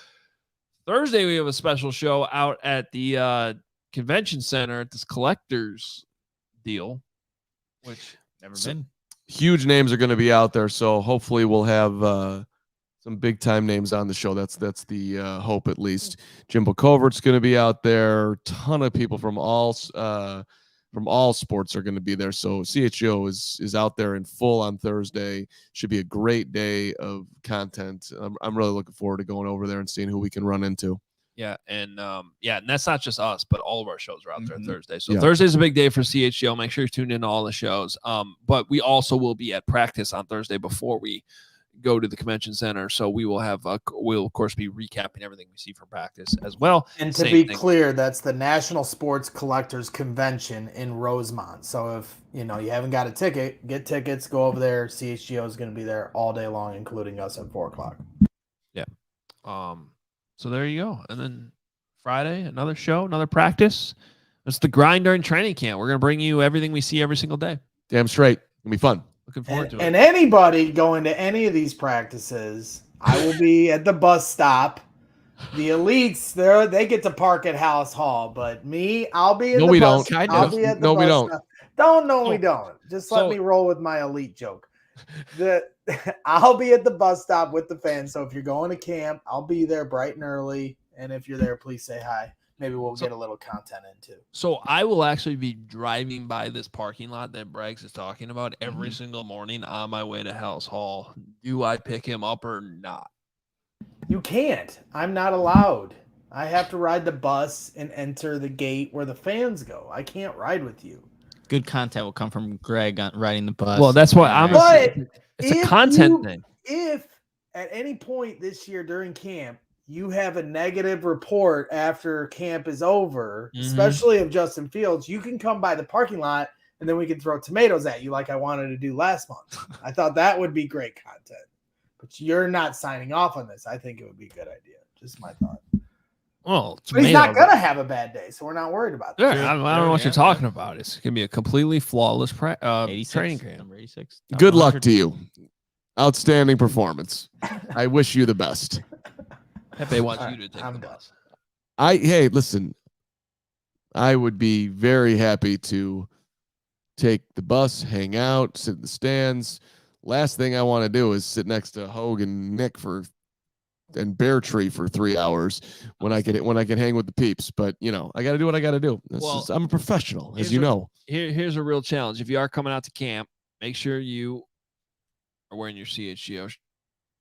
Thursday, we have a special show out at the convention center at this collector's deal, which never been. Huge names are going to be out there, so hopefully we'll have some big time names on the show. That's the hope, at least. Jimbo Covert's going to be out there. Ton of people from all sports are going to be there. So CHGO is out there in full on Thursday. Should be a great day of content. I'm really looking forward to going over there and seeing who we can run into. Yeah, and that's not just us, but all of our shows are out there Thursday. So Thursday's a big day for CHGO. Make sure you tune in to all the shows. But we also will be at practice on Thursday before we go to the convention center. So we will have we'll of course be recapping everything we see from practice as well. And to be clear, that's the National Sports Collectors Convention in Rosemont. So if you haven't got a ticket, get tickets, go over there. CHGO is going to be there all day long, including us at 4:00. Yeah. So there you go. And then Friday, another show, another practice. It's the grind during training camp. We're going to bring you everything we see every single day. Damn straight. It'll be fun. Looking forward to it. And anybody going to any of these practices, I will be at the bus stop. The elites, they get to park at Halas Hall, but me, I'll be at the bus. I'll be at the bus. We don't. We don't. Just let me roll with my elite joke. I'll be at the bus stop with the fans. So if you're going to camp, I'll be there bright and early. And if you're there, please say hi. Maybe we'll get a little content in too. So I will actually be driving by this parking lot that Braggs is talking about every single morning on my way to Halas Hall. Do I pick him up or not? You can't. I'm not allowed. I have to ride the bus and enter the gate where the fans go. I can't ride with you. Good content will come from Greg on riding the bus. Well, that's what I'm. But it's a content thing. If at any point this year during camp you have a negative report after camp is over, especially of Justin Fields, you can come by the parking lot and then we can throw tomatoes at you like I wanted to do last month. I thought that would be great content. But you're not signing off on this. I think it would be a good idea. Just my thought. Well, but he's not going to have a bad day, so we're not worried about that. Yeah, I don't know what you're talking about. It's going to be a completely flawless training camp. Number 86. Good luck to you. Outstanding performance. I wish you the best. Pepe wants you to take the bus. Hey, listen. I would be very happy to take the bus, hang out, sit in the stands. Last thing I want to do is sit next to Hoge and Nick and Bear Tree for 3 hours when I can hang with the peeps. But I got to do what I got to do. I'm a professional, as you know. Here's a real challenge. If you are coming out to camp, make sure you are wearing your CHGO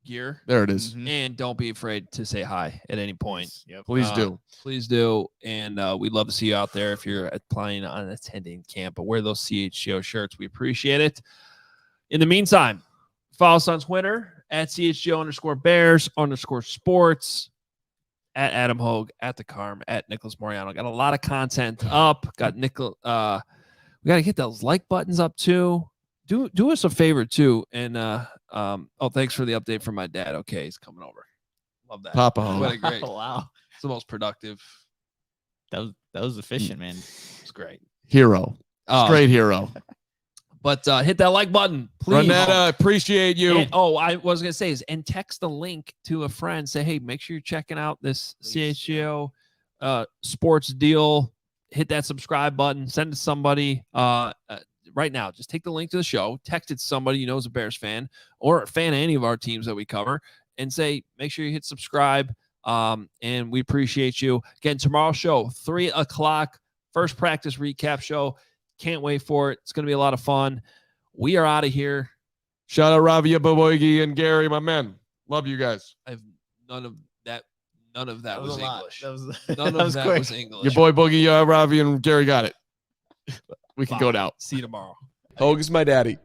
gear. There it is. And don't be afraid to say hi at any point. Yep. Please do. Please do. And we'd love to see you out there if you're planning on attending camp. But wear those CHGO shirts. We appreciate it. In the meantime, follow us on Twitter at CHGO_Bears_sports. at Adam Hoge, at the Carm, at Nicholas Moreano. Got a lot of content up. Got we got to get those like buttons up too. Do us a favor too. And thanks for the update from my dad. Okay, he's coming over. Love that. Papa Hoge. What a great. Wow. It's the most productive. That was efficient, man. It's great. Hero. Straight hero. But hit that like button, please. Renetta, appreciate you. I was going to say and text the link to a friend. Say, hey, make sure you're checking out this CHGO sports deal. Hit that subscribe button. Send it to somebody right now. Just take the link to the show. Text it to somebody you know is a Bears fan or a fan of any of our teams that we cover. And say, make sure you hit subscribe. And we appreciate you. Again, tomorrow's show, 3:00, first practice recap show. Can't wait for it. It's going to be a lot of fun. We are out of here. Shout out Ravia Baboygi and Gary, my men. Love you guys. I have none of that was English. None of that was English. Your boy Boogie, Ravi, and Gary got it. We can go now. See you tomorrow. Hoge is my daddy.